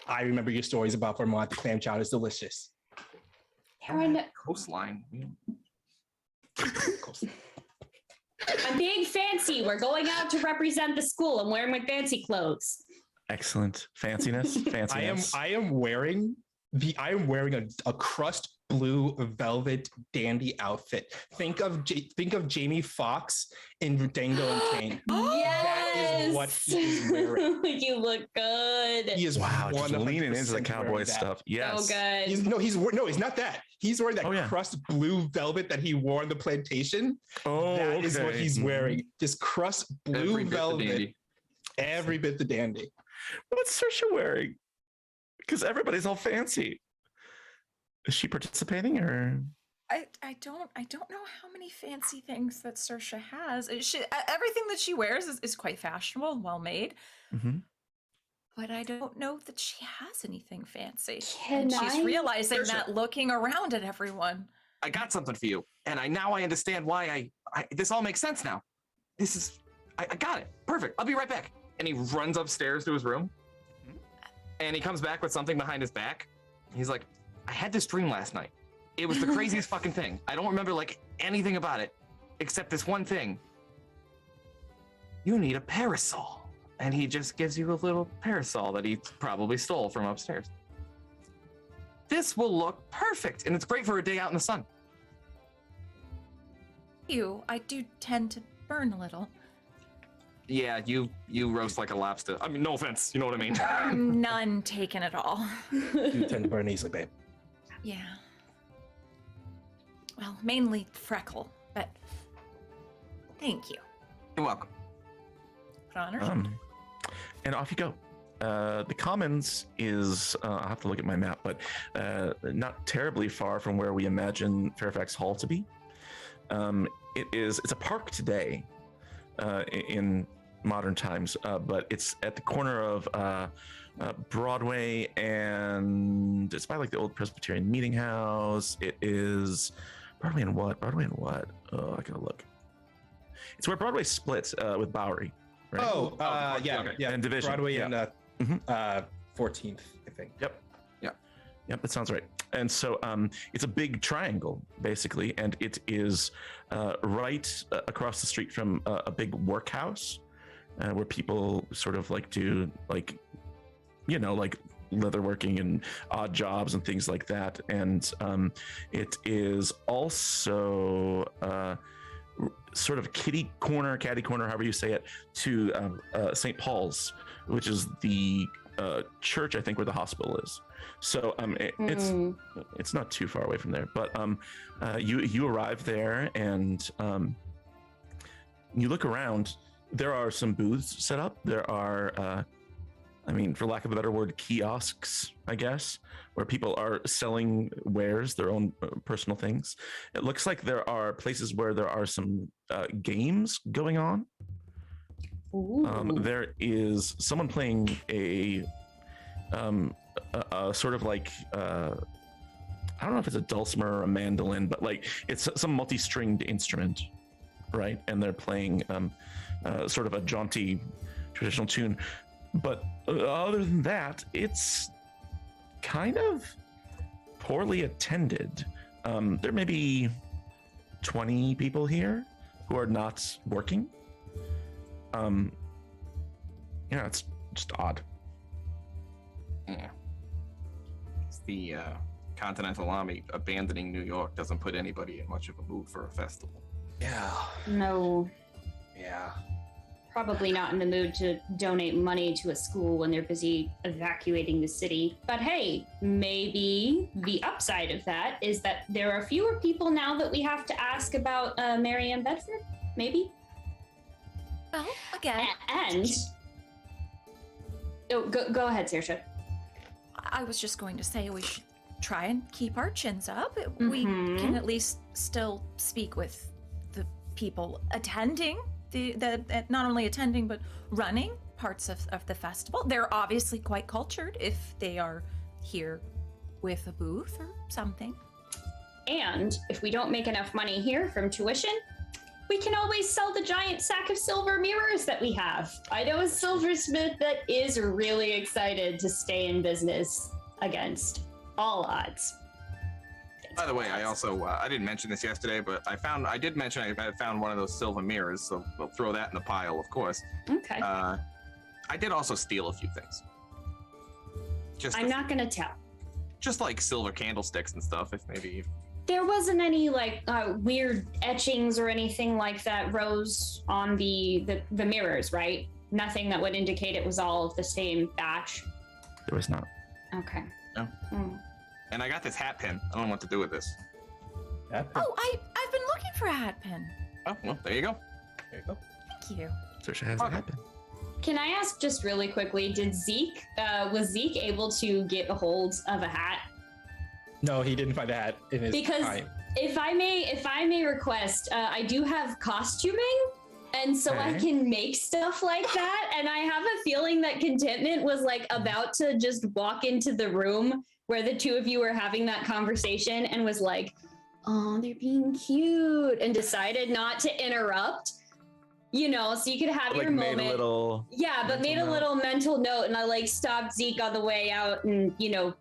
I remember your stories about Vermont. The clam chowder is delicious. There are no- Coastline. I'm being fancy. We're going out to represent the school. I'm wearing my fancy clothes. Excellent. Fanciness. I am wearing a crust blue velvet dandy outfit. Think of Jamie Foxx in Dango and Kane. Yes. That is what he is wearing. You look good. He is Wow, just 100% leaning into the wearing cowboy that. stuff. Yes. So good. He's not that. He's wearing that Oh, yeah. crust blue velvet that he wore on the plantation. Oh, That is what okay. he's Mhm. wearing. Just crust blue Every bit the velvet. dandy. Every bit the dandy. What's Saoirse wearing? Because everybody's all fancy. Is she participating or? I don't know how many fancy things that Saoirse has. Everything that she wears is quite fashionable and well made. Mhm. But I don't know that she has anything fancy. Can And she's I- realizing Saoirse. that looking around at everyone. I got something for you, and now I understand why this all makes sense now. I got it. Perfect. I'll be right back. And he runs upstairs to his room, and he comes back with something behind his back. He's like, I had this dream last night. It was the craziest fucking thing. I don't remember like anything about it, except this one thing. You need a parasol. And he just gives you a little parasol that he probably stole from upstairs. This will look perfect, and it's great for a day out in the sun. I do tend to burn a little. Yeah, you roast like a lobster. I mean, no offense, you know what I mean. None taken at all. You tend to burn easily, babe. Yeah. Well, mainly freckle, but thank you. You're welcome. Put on her. And off you go. The Commons is, I'll have to look at my map, but not terribly far from where we imagine Fairfax Hall to be. It's a park today in modern times, but it's at the corner of Broadway, and it's by like the old Presbyterian Meeting House. It is Broadway and what? Oh, I gotta look. It's where Broadway splits with Bowery. Right? Yeah, okay. yeah. And Division, Broadway yeah. and 14th, I think. Yep, that sounds right. And so it's a big triangle, basically, and it is right across the street from a big workhouse where people sort of like do, like, you know, like leatherworking and odd jobs and things like that. And it is also sort of catty corner, however you say it, to St. Paul's, which is the church, I think, where the hospital is. So it's not too far away from there, but you arrive there and you look around. There are some booths set up. There are, I mean, for lack of a better word, kiosks, I guess, where people are selling wares, their own personal things. It looks like there are places where there are some games going on. There is someone playing a sort of like I don't know if it's a dulcimer or a mandolin, but like it's some multi-stringed instrument. right? And they're playing sort of a jaunty traditional tune. But other than that, it's kind of poorly attended. There may be 20 people here who are not working. It's just odd. Yeah. It's the Continental Army abandoning New York doesn't put anybody in much of a mood for a festival. Yeah. No, Yeah. probably not in the mood to donate money to a school when they're busy evacuating the city. But hey, maybe the upside of that is that there are fewer people now that we have to ask about Marianne Bedford. Maybe. Well, again, And go ahead, Saoirse. I was just going to say we should try and keep our chins up. We can at least still speak with the people attending not only attending but running parts of the festival. They're obviously quite cultured if they are here with a booth or something. And if we don't make enough money here from tuition, we can always sell the giant sack of silver mirrors that we have. I know a silversmith that is really excited to stay in business against all odds. By the way, I also I didn't mention this yesterday, but I did mention I found one of those silver mirrors, so we'll throw that in the pile, of course. Okay. I did also steal a few things. I'm not gonna tell. Just like silver candlesticks and stuff. If maybe There wasn't any weird etchings or anything like that, Rose, on the mirrors, right? Nothing that would indicate it was all of the same batch. There was not. Okay. No. And I got this hat pin. I don't know what to do with this. Oh, I've been looking for a hat pin. Oh, well, there you go. There you go. Thank you. Saoirse has a hat pin. Can I ask just really quickly, was Zeke able to get a hold of a hat? No, he didn't find that in his Because time. if I may request, I do have costuming, and so I Okay. can make stuff like that. And I have a feeling that Contentment was about to just walk into the room where the two of you were having that conversation and was like, "Oh, they're being cute," and decided not to interrupt. So you could have your Made moment. a little. Yeah, but made a note. little mental note, and I stopped Zeke on the way out, and get you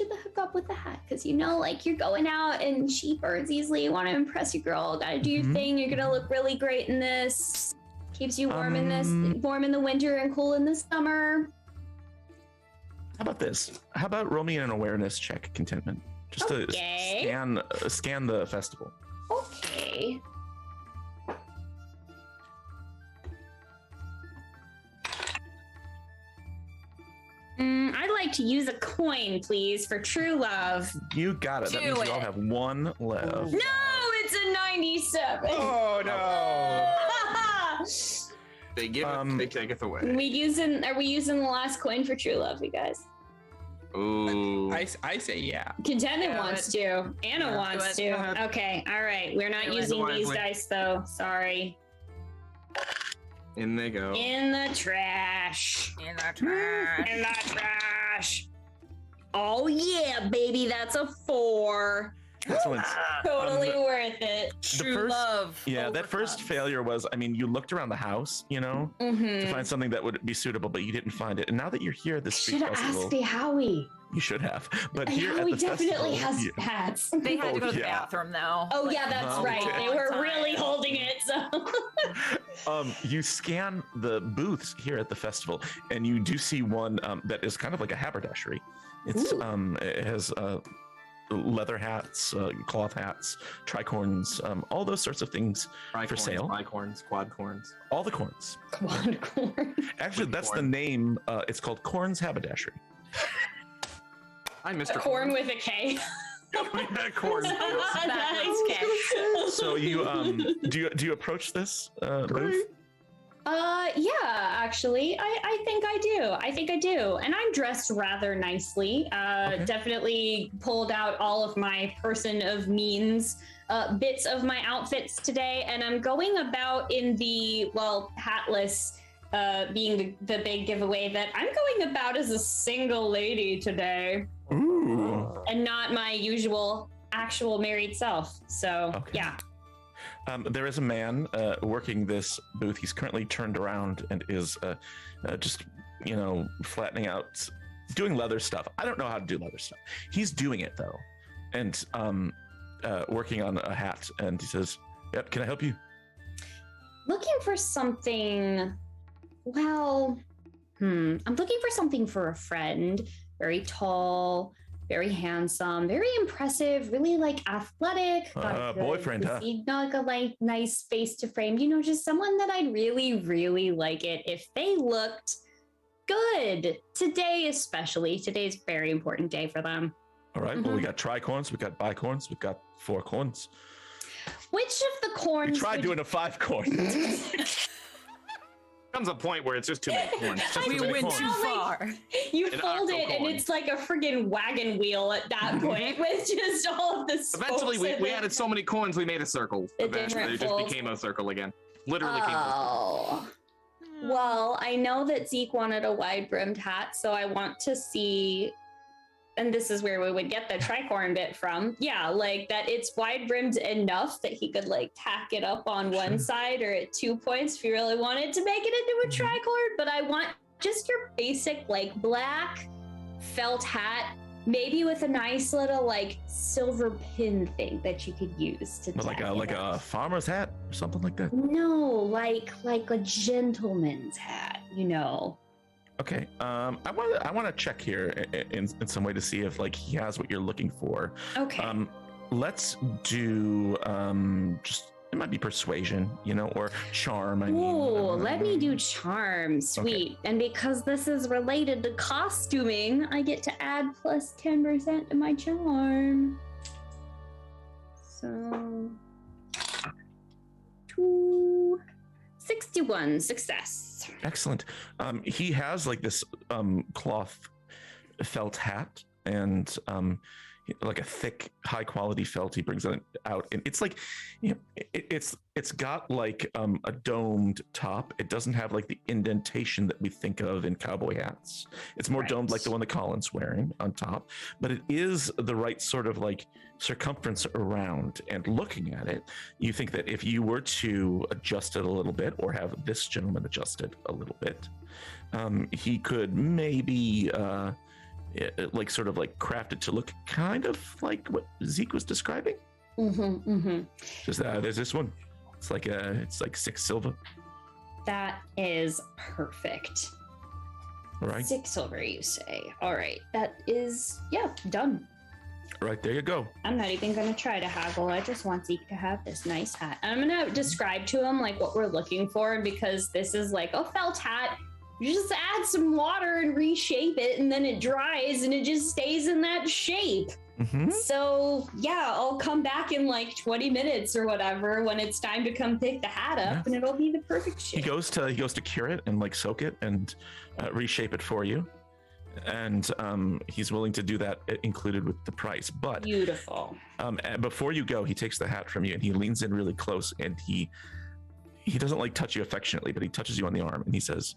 the hook up with the hat, because you're going out, and she burns easily. You want to impress your girl, gotta do your thing. You're gonna look really great in this. Keeps you warm warm in the winter and cool in the summer. How about this? How about roll me an awareness check, Contentment, just to scan the festival. Okay. I'd like to use a coin, please, for true love. You got it. That Do means we it. all have one left. No, it's a 97. Oh no! They give it, they take it away. Are we using the last coin for true love, you guys? Ooh. I say yeah. Contentment Yeah, wants to. Anna Yeah. wants Do it. to. Go ahead. Okay, all right. We're not Do it. using these Wisely. dice though. Sorry. In they go. In the trash. In the trash. In the trash. Oh yeah, baby, that's a 4. Excellent. Totally worth it. True first- love. Yeah, that first overcomes. failure was, you looked around the house, to Mm-hmm. find something that would be suitable, but you didn't find it. And now that you're here at the street Should have festival, asked the Howie. you should have. But And here at Howie the definitely festival, has you- hats. They had to go to the yeah. bathroom though. Oh yeah, that's Oh, right. okay. They were Long really time. holding it. So you scan the booths here at the festival, and you do see one that is kind of like a haberdashery. It's Ooh. it has leather hats, cloth hats, tricorns, all those sorts of things for sale. Bicorns, quadcorns. All the corns. quad corn. Actually, that's the Corn. name. It's called Corn's Haberdashery. Hi, Mr. Corn with a K. Yeah, corn. Backwards K. So you do you approach this booth? Yeah, actually, I think I do. And I'm dressed rather nicely. Okay. Definitely pulled out all of my person of means bits of my outfits today, and I'm going about in the hatless being the big giveaway that I'm going about as a single lady today, Ooh. and not my usual actual married self. So Okay. yeah. There is a man working this booth. He's currently turned around and is just, flattening out, doing leather stuff. I don't know how to do leather stuff. He's doing it though, and working on a hat. And he says, "Yep, can I help you?" Looking for something. Well, I'm looking for something for a friend. Very tall, very handsome, very impressive, really athletic. Boyfriend, huh? Not a nice face to frame. Just someone that I'd really, really like it if they looked good. Today, especially. Today's a very important day for them. All right. Well, we got tricorns, we got bicorns, we've got 4 corns. Which of the corns? We tried doing a 5 corn. Comes a point where it's just too many corns. We went too far. You fold it and it's like a friggin' wagon wheel at that point with just all of the spokes. Eventually, we added so many coins, we made a circle. Eventually, it just folds. became a circle again. Literally came a circle. Well, I know that Zeke wanted a wide-brimmed hat, so I want to see, and this is where we would get the tricorn bit from. Yeah, that it's wide-brimmed enough that he could tack it up on one side or at 2 points if he really wanted to make it into a tricorn. But I want just your basic black felt hat, maybe with a nice little silver pin thing that you could use to like a farmer's hat or something like that. No, like a gentleman's hat, Okay. I want to check here in some way to see if he has what you're looking for. Okay. Let's do just, it might be persuasion, or charm. Ooh, let me do charm. Sweet. Okay. And because this is related to costuming, I get to add plus 10% to my charm. So 61 success. Excellent. He has this cloth felt hat and like a thick, high quality felt. He brings it out, and it's it's got a domed top. It doesn't have the indentation that we think of in cowboy hats. It's more domed like the one that Colin's wearing on top, but it is the right sort of circumference around. And looking at it, you think that if you were to adjust it a little bit, or have this gentleman adjust it a little bit, he could maybe craft it to look kind of like what Zeke was describing. Just there's this one. It's it's 6 silver. That is perfect. All right. 6 silver, you say? All right. That is done. All right, there you go. I'm not even going to try to haggle. I just want Zeke to have this nice hat. I'm going to describe to him what we're looking for, and because this is a felt hat, you just add some water and reshape it, and then it dries and it just stays in that shape. So I'll come back in 20 minutes or whatever when it's time to come pick the hat up, and it'll be the perfect shape. He goes to cure it and soak it and reshape it for you, and he's willing to do that included with the price. But beautiful. Before you go, he takes the hat from you and he leans in really close, and he doesn't touch you affectionately, but he touches you on the arm and he says,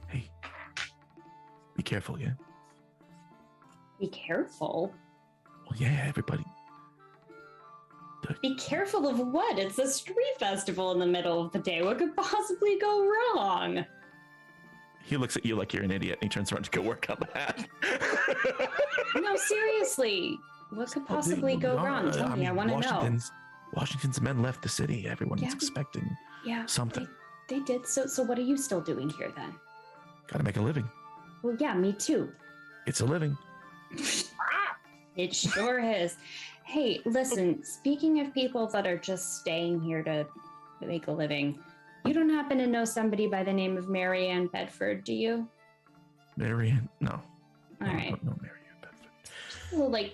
"Hey, be careful, yeah?" Be careful? Well, yeah, everybody. Be careful of what? It's a street festival in the middle of the day. What could possibly go wrong? He looks at you like you're an idiot, and he turns around to go work on the hat. No, seriously. What could possibly go wrong? Tell me, I want to know. Washington's men left the city. Everyone is expecting something. They did. So what are you still doing here then? Gotta make a living. Well, yeah, me too. It's a living. It sure is. Hey, listen, speaking of people that are just staying here to make a living, you don't happen to know somebody by the name of Mary Ann Bedford, do you? Mary Ann? No. All I right. don't know Mary Ann Bedford. Well,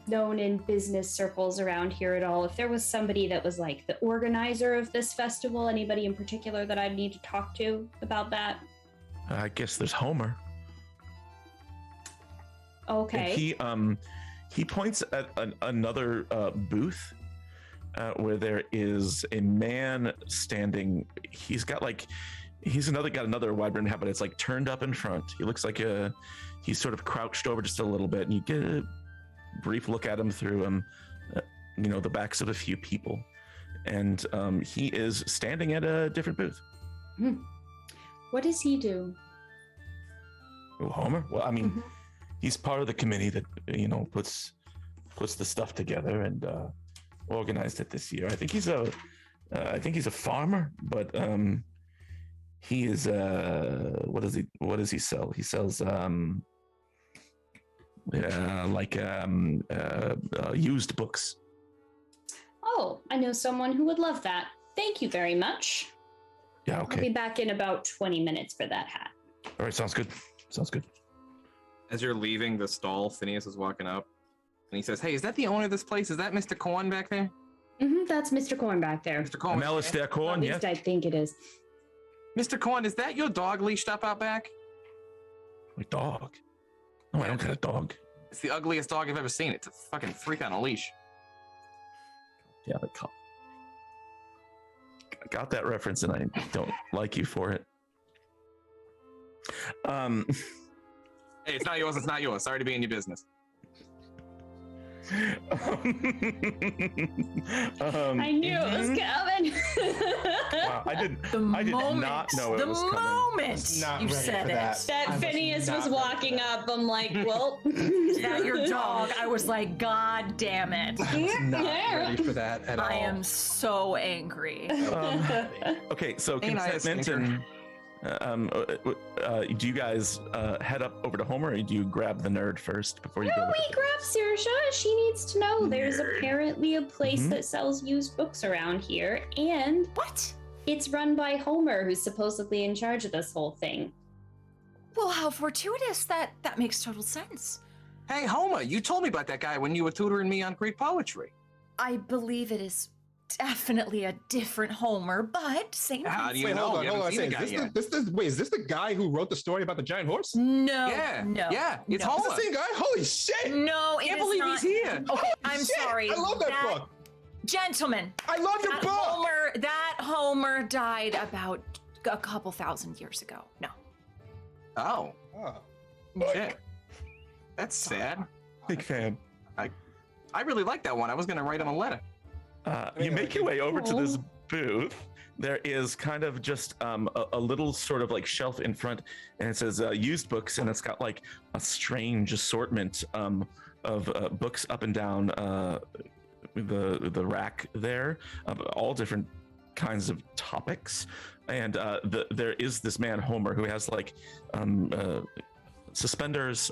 known in business circles around here at all. If there was somebody that was the organizer of this festival, anybody in particular that I'd need to talk to about that? I guess there's Homer. Okay. And he points at another booth where there is a man standing. He's got another wide brimmed hat, but it's turned up in front. He looks like he's sort of crouched over just a little bit, and you get a brief look at him through the backs of a few people. and he is standing at a different booth. What does he do? Oh, Homer? Well, I mean, he's part of the committee that puts the stuff together and organized it this year. I think he's a farmer, but he is what does he sell? He sells used books. Oh, I know someone who would love that. Thank you very much. Yeah, okay. I'll be back in about 20 minutes for that hat. All right, sounds good. As you're leaving the stall, Phineas is walking up, and he says, "Hey, is that the owner of this place? Is that Mr. Corn back there?" That's Mr. Corn back there. Mr. Corn. Alistair Corn, At least I think it is. Mr. Corn, is that your dog leashed up out back? My dog? No, I don't got a dog. It's the ugliest dog I've ever seen. It's a fucking freak on a leash. Yeah, I got that reference, and I don't like you for it. Hey, it's not yours. It's not yours. Sorry to be in your business. I knew it was coming. Wow, I did not know it was coming. The moment you said it. That Phineas was walking up, I'm like, well, Is that your dog? I was like, God damn it. Not ready for that at all. I am so angry. Okay, so Ain't I a consentment and do you guys head up over to Homer, or do you grab the nerd first before you go? we grab Saoirse. She needs to know there's apparently a place that sells used books around here, and What? it's run by Homer, who's supposedly in charge of this whole thing. Well, how fortuitous. That makes total sense. Hey, Homer, you told me about that guy when you were tutoring me on Greek poetry. I believe it is definitely a different Homer, but same. How do you Wait, know? hold on, You hold on. haven't seen the guy yet. Is this the guy who wrote the story about the giant horse? No. Yeah, No. yeah, it's no. Homer. It's the same guy? Holy shit! No, it Can't is believe not. he's here. Okay, Holy I'm shit! sorry. I love that book. Gentlemen, I love your book. That Homer died about a couple thousand years ago. No. Oh, Oh. shit. That's sad. Big fan. I really like that one. I was going to write him a letter. You make your way over to this booth. There is kind of just a little sort of like shelf in front, and it says used books, and it's got like a strange assortment of books up and down the rack there, of all different kinds of topics. And there is this man Homer who has like suspenders,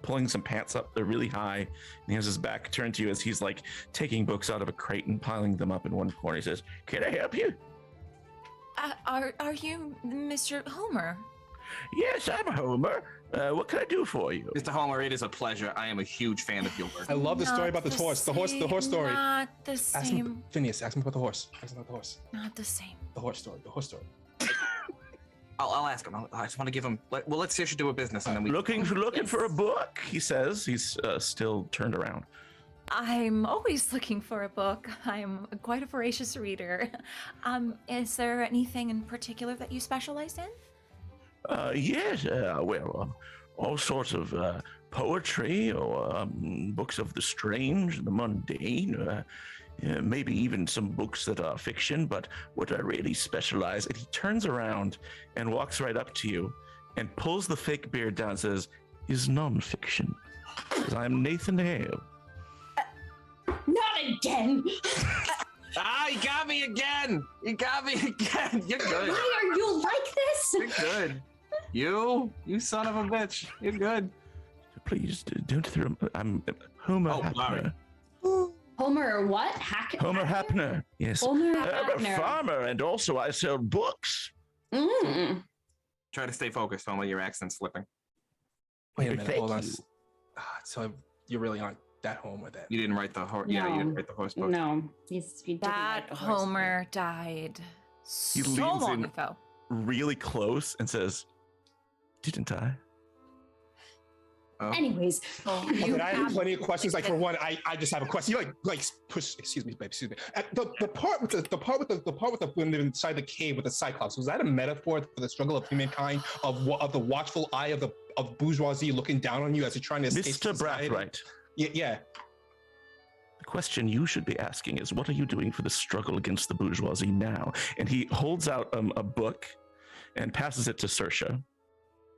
pulling some pants up. They're really high, and he has his back turned to you as he's like taking books out of a crate and piling them up in one corner. He says, "Can I help you?" Are you Mr. Homer? "Yes, I'm Homer. What can I do for you?" Mr. Homer, it is a pleasure. I am a huge fan of your work. I love the story about the horse. The horse story. Not the Ask him, same. Phineas, ask him about the horse. Ask him about the horse. Not the same. The horse story. The horse story. I'll ask him. I just want to give him. Let's see if she do a business, and then we. Looking for a book, he says. He's still turned around. I'm always looking for a book. I'm quite a voracious reader. Is there anything in particular that you specialize in? Yes, all sorts of poetry, or books of the strange, the mundane, maybe even some books that are fiction, but what I really specialize, and he turns around and walks right up to you and pulls the fake beard down and says, is nonfiction. Says, I'm Nathan Hale. Not again! Ah, you got me again! You got me again! You're good. Why are you like this? You're good. You son of a bitch. You're good. Please don't throw. I'm Homer Hapner. Homer what? Homer Hapner. Yes. Homer I'm a Hapner. farmer, and also I sell books. Try to stay focused, Homer. Your accent's slipping. Wait a minute, Thank hold on. you. So you really aren't that Homer then? You didn't write the horse. Yeah, you didn't write the horse book. No, he didn't That like the horse. Homer died He so leans long in ago. really close and says, "Didn't I?" Oh. Anyways, Okay, I have plenty of questions. Like for one, I just have a question. You like push. Excuse me, babe. Excuse me. The part with the when they're inside the cave with the Cyclops, was that a metaphor for the struggle of humankind, of the watchful eye of bourgeoisie looking down on you as you're trying to escape Mr. society? Brathwaite. Yeah. The question you should be asking is, what are you doing for the struggle against the bourgeoisie now? And he holds out a book and passes it to Saoirse.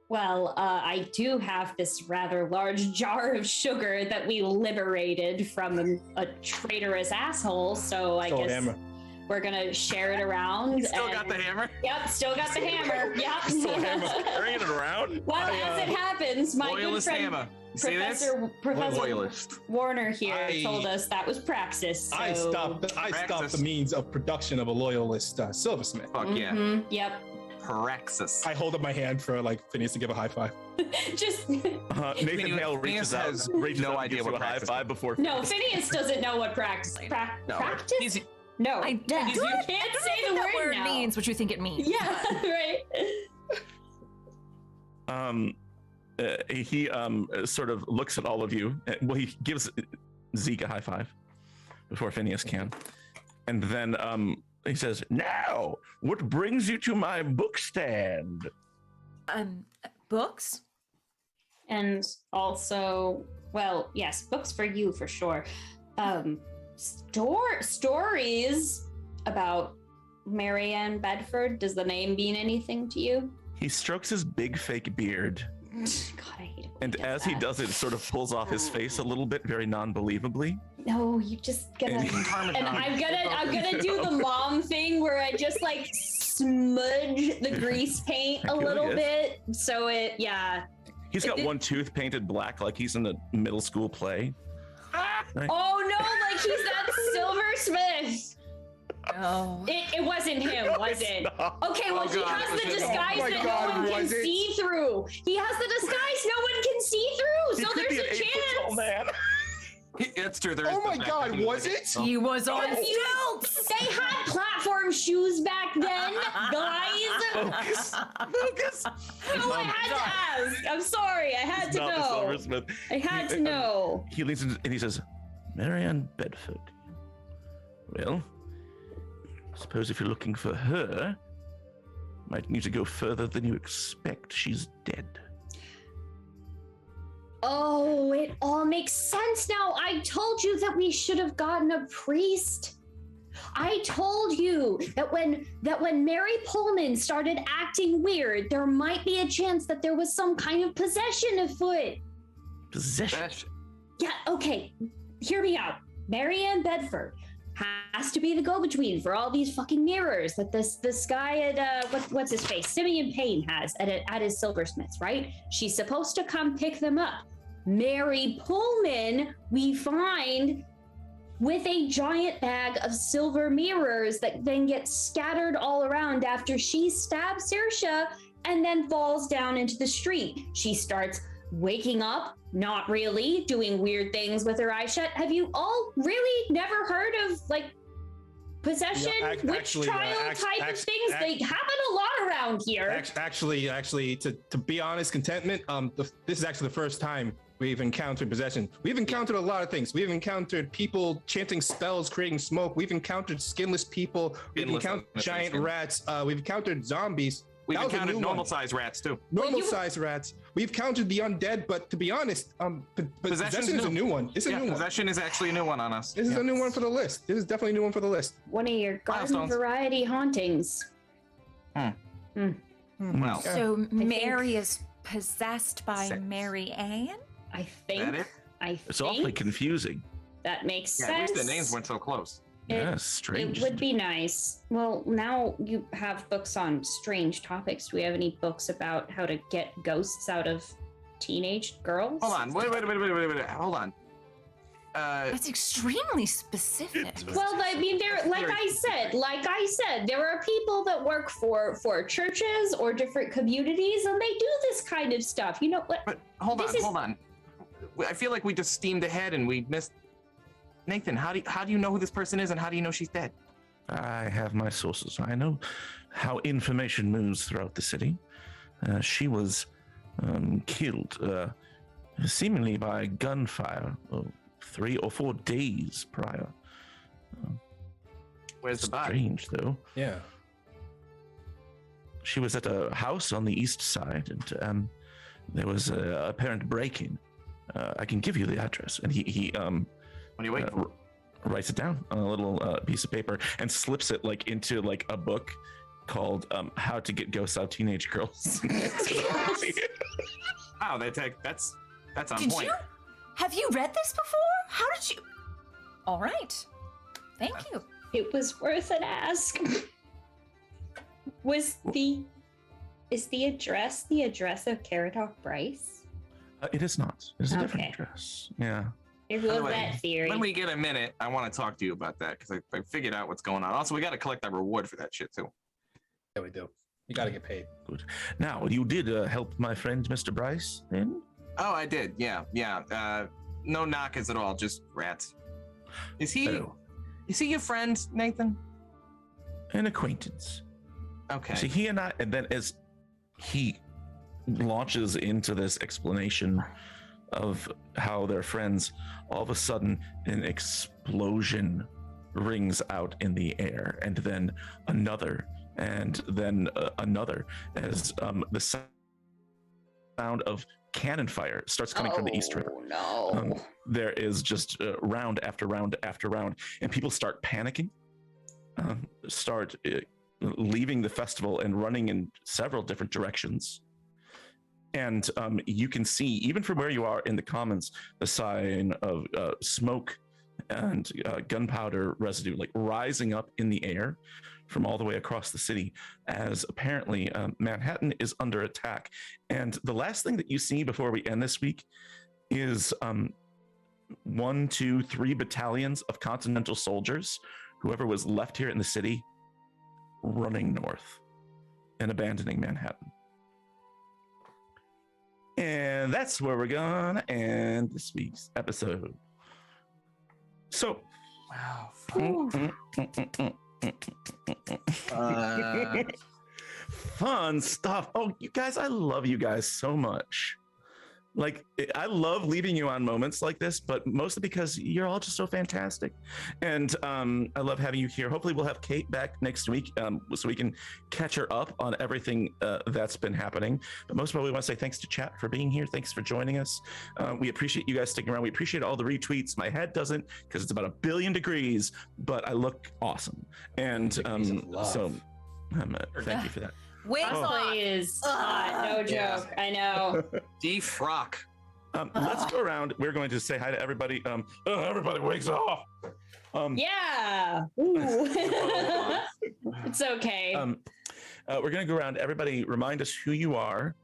Well, I do have this rather large jar of sugar that we liberated from a traitorous asshole, so I guess hammer. we're gonna share it around. Still got the hammer? Yep, still got the hammer. Yep. Still carrying it around? Well, as it happens, my good Loyalist friend hammer. See this? Professor Loyalist. Warner here told us that was praxis. So... I stopped the means of production of a loyalist silversmith. Fuck yeah. Yep. Praxis. I hold up my hand for Phineas to give a high five. Just Nathan Hale reaches out, has reaches no up and idea gives what you a high praxis five before. no, Phineas doesn't know what practice. No. Practice? No, I you can't say the that word word now. means what you think it means. Yeah, right. He sort of looks at all of you. Well, he gives Zeke a high five before Phineas can, and then he says, "Now, what brings you to my book stand?" Books? And also, well, yes, books for you for sure. Stories about Marianne Bedford. Does the name mean anything to you? He strokes his big fake beard, God, I hate it. when and he does as he that. does it, sort of pulls off his face a little bit, very non-believably. No, you just gonna. And And I'm gonna do the mom thing where I just like smudge the grease paint a little bit, so yeah. He's got one tooth painted black, like he's in a middle school play. Right. Oh no, like he's that silversmith. No. It wasn't him, was it? Okay, well, he God, has it was the him. disguise Oh my that God, no one can was it? see through. He has the disguise no one can see through, He so could be there's an a 8-foot-tall chance. man. It's true. There is Oh the my fact God, that he was like- it? He was on You- stilts. They had platform shoes back then, guys. Focus. Oh, I had to ask. I'm sorry, I had He's to not the know. silversmith. I had to He- know. He leans in and he says, "Marianne Bedford. Well, I suppose if you're looking for her, might need to go further than you expect. She's dead." Oh, it all makes sense now. I told you that we should have gotten a priest. I told you that when Mary Pullman started acting weird, there might be a chance that there was some kind of possession afoot. Possession. Yeah, okay. Hear me out. Marianne Bedford has to be the go-between for all these fucking mirrors that this guy at what's his face, Simeon Payne has at his silversmiths, right? She's supposed to come pick them up. Mary Pullman, we find with a giant bag of silver mirrors that then get scattered all around after she stabs Saoirse and then falls down into the street. She starts waking up, not really, doing weird things with her eyes shut. Have you all really never heard of like possession, witch trial type of things? They happen a lot around here. Actually, to be honest, contentment. This is actually the first time we've encountered possession. We've encountered a lot of things. We've encountered people chanting spells, creating smoke. We've encountered skinless people. We've encountered giant rats. We've encountered zombies. We've encountered normal-sized rats too. Normal-sized rats. We've countered the undead, but to be honest, possession is a new one. It's a new one. Possession is actually a new one on us. This is a new one for the list. This is definitely a new one for the list. One of your garden Milestones. variety hauntings. Well, So Mary is possessed by Sex. Mary Ann? I think. that it? It's awfully confusing. that makes Yeah, sense. at least the names weren't so close. Yeah, strange. It would be nice. Well, now you have books on strange topics. Do we have any books about how to get ghosts out of teenage girls? Hold on. Wait. Hold on. That's extremely specific. Well, I mean, there, like I said, there are people that work for churches or different communities, and they do this kind of stuff. You know what? But hold on. I feel like we just steamed ahead and we missed. Nathan, how do you know who this person is and how do you know she's dead? I have my sources. I know how information moves throughout the city. She was killed, seemingly by gunfire, 3 or 4 days prior. Where's the body? Strange, though. Yeah. She was at a house on the east side, and there was a apparent break-in. I can give you the address. And he What are you waiting for? writes it down on a little piece of paper and slips it like into like a book called How to Get Ghosts Out of Teenage Girls. Wow, that's on Did point. Have you read this before? How did you? All right. Thank you. It was worth an ask. Is the address of Caradoc Bryce? It is not. It's a different Okay. address. Yeah. There By the goes way, that theory. When we get a minute, I want to talk to you about that because I figured out what's going on. Also, we got to collect that reward for that shit too. Yeah, we do. You got to get paid. Good. Now, you did help my friend, Mr. Bryce, then? Oh, I did. Yeah. No knockers at all. Just rats. Is he Oh, your friend, Nathan? an acquaintance. Okay. See, he and I, and then as he launches into this explanation of how they're friends, all of a sudden an explosion rings out in the air, and then another, and then another, as the sound of cannon fire starts coming from the East River. Oh no. There is just round after round after round, and people start panicking, start leaving the festival and running in several different directions. And you can see, even from where you are in the commons, the sign of smoke and gunpowder residue like rising up in the air from all the way across the city, as apparently Manhattan is under attack. And the last thing that you see before we end this week is 1, 2, 3 battalions of Continental soldiers, whoever was left here in the city, running north and abandoning Manhattan. And that's where we're gonna end this week's episode. So, Wow. fun stuff. Oh, you guys, I love you guys so much. Like, I love leaving you on moments like this, but mostly because you're all just so fantastic. And I love having you here. Hopefully we'll have Kate back next week so we can catch her up on everything that's been happening. But most of all, we want to say thanks to chat for being here. Thanks for joining us. We appreciate you guys sticking around. We appreciate all the retweets. My head doesn't, because it's about 1 billion degrees, but I look awesome. And so thank you for that. Wigs off. Cosplay is hot, no joke. I know. Defrock. Let's go around. We're going to say hi to everybody. Everybody wakes off. Yeah. Ooh. It's okay. We're going to go around. Everybody, remind us who you are,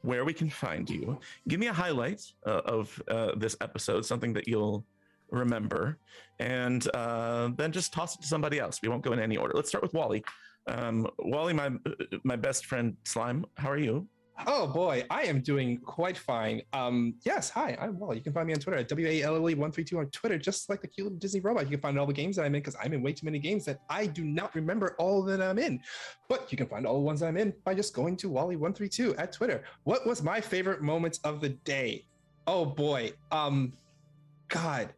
where we can find you. Give me a highlight of this episode, something that you'll remember, and then just toss it to somebody else. We won't go in any order. Let's start with Wally. Wally, my best friend Slime, how are you? Oh boy, I am doing quite fine. Yes, hi, I'm Wally. You can find me on Twitter at WALLE132 on Twitter, just like the cute little Disney robot. You can find all the games that I'm in, because I'm in way too many games that I do not remember all that I'm in. But you can find all the ones I'm in by just going to Wally132 at Twitter. What was my favorite moments of the day? Oh boy, God,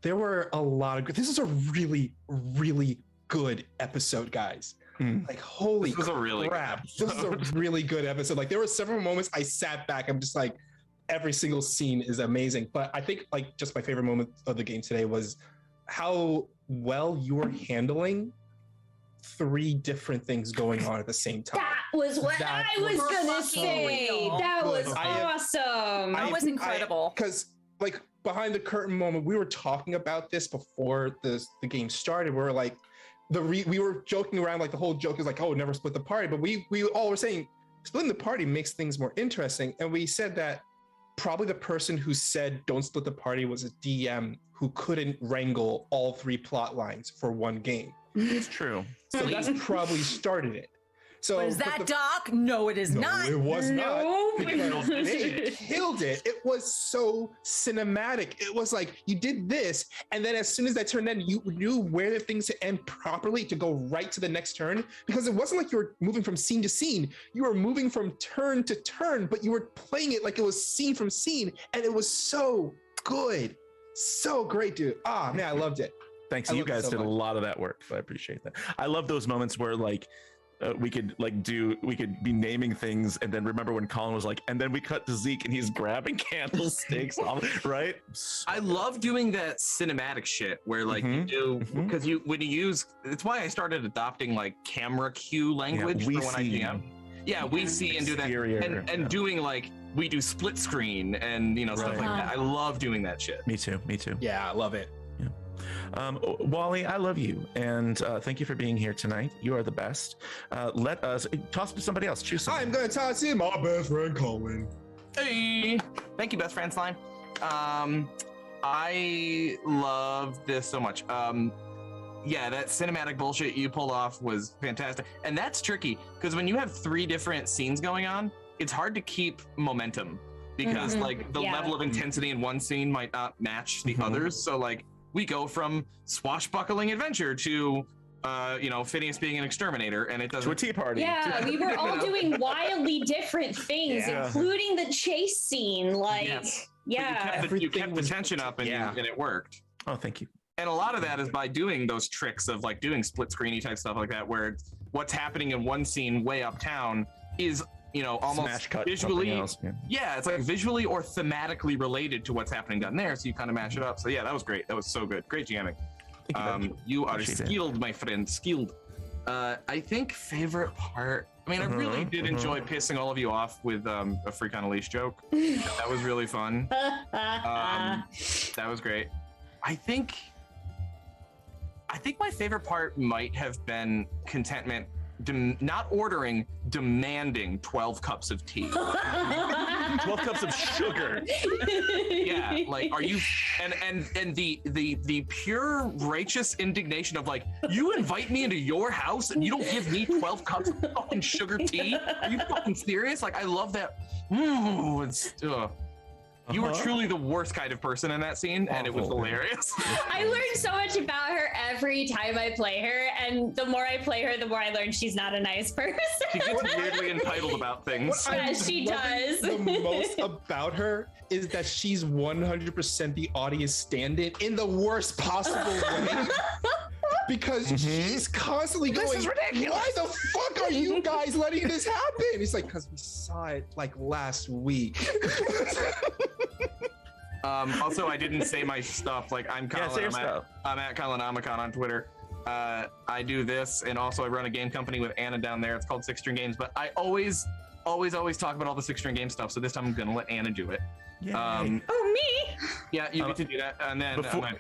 there were a lot of. This is a really, really good episode, guys. Like, holy This was a really crap. good This is a really good episode. Like, there were several moments I sat back. I'm just like, every single scene is amazing. But I think, like, just my favorite moment of the game today was how well you were handling 3 different things going on at the same time. That was what That I was was gonna so say. real. That was Good. I have- awesome. That was incredible. Because, like, behind the curtain moment, we were talking about this before the game started. We were like, we were joking around, like the whole joke is like, oh, never split the party. But we all were saying splitting the party makes things more interesting. And we said that probably the person who said don't split the party was a DM who couldn't wrangle all 3 plot lines for one game. It's true. So that's probably started it. So But is but that the- Doc? No, it is No, not. it was not. No. Because they killed it. It was so cinematic. It was like you did this, and then as soon as that turned in, you knew where the things to end properly to go right to the next turn. Because it wasn't like you were moving from scene to scene. You were moving from turn to turn, but you were playing it like it was scene from scene, and it was so good, so great, dude. Ah, man, I loved it. Thanks. I You love it guys so did a much. lot of that work. So I appreciate that. I love those moments where, like, we could be naming things, and then remember when Colin was like, and then we cut to Zeke and he's grabbing candlesticks, right? I love doing that cinematic shit where like you do because when you use. It's why I started adopting like camera cue language for when I GM. Yeah, we see and do that, and doing like we do split screen and stuff like that. I love doing that shit. Me too. Yeah, I love it. Wally, I love you, and thank you for being here tonight. You are the best. Let us toss to somebody else. Choose somebody. I'm gonna toss in my best friend Colin. Hey, thank you, best friend Slime. I love this so much. Yeah, that cinematic bullshit you pulled off was fantastic, and that's tricky because when you have 3 different scenes going on, it's hard to keep momentum because like the level of intensity in one scene might not match the others. So like we go from swashbuckling adventure to Phineas being an exterminator, and it doesn't. To a tea party. Yeah, we were all doing wildly different things, including the chase scene. Like, you kept the tension up, and it worked. Oh, thank you. And a lot of that is by doing those tricks of like doing split screeny type stuff like that, where what's happening in one scene way uptown is almost smash cut visually. Yeah, it's like visually or thematically related to what's happening down there, so you kind of mash it up. So yeah, that was great. That was so good. Great jamming. You are skilled, my friend. Skilled. I think favorite part. I mean, I really did enjoy pissing all of you off with a Freak on a Leash joke. That was really fun. That was great. I think my favorite part might have been contentment, not ordering, demanding 12 cups of tea. 12 cups of sugar. Yeah, like, are you, and the pure righteous indignation of like, you invite me into your house and you don't give me 12 cups of fucking sugar tea? Are you fucking serious? Like, I love that. You were truly the worst kind of person in that scene, and it was hilarious. I learned so much about her every time I play her, and the more I play her, the more I learn she's not a nice person. She gets weirdly entitled about things. Yes, she does. The most about her is that she's 100% the audience stand-in in the worst possible way. Because she's constantly going, this is ridiculous. Why the fuck are you guys letting this happen? It's like, because we saw it like last week. Also, I didn't say my stuff. Like, I'm Colin. I'm at Colin Omicon on Twitter. I do this, and also I run a game company with Anna down there. It's called Six String Games, but I always talk about all the Six String Game stuff. So this time I'm gonna let Anna do it. Oh, me? Yeah, you get to do that, and then keep going.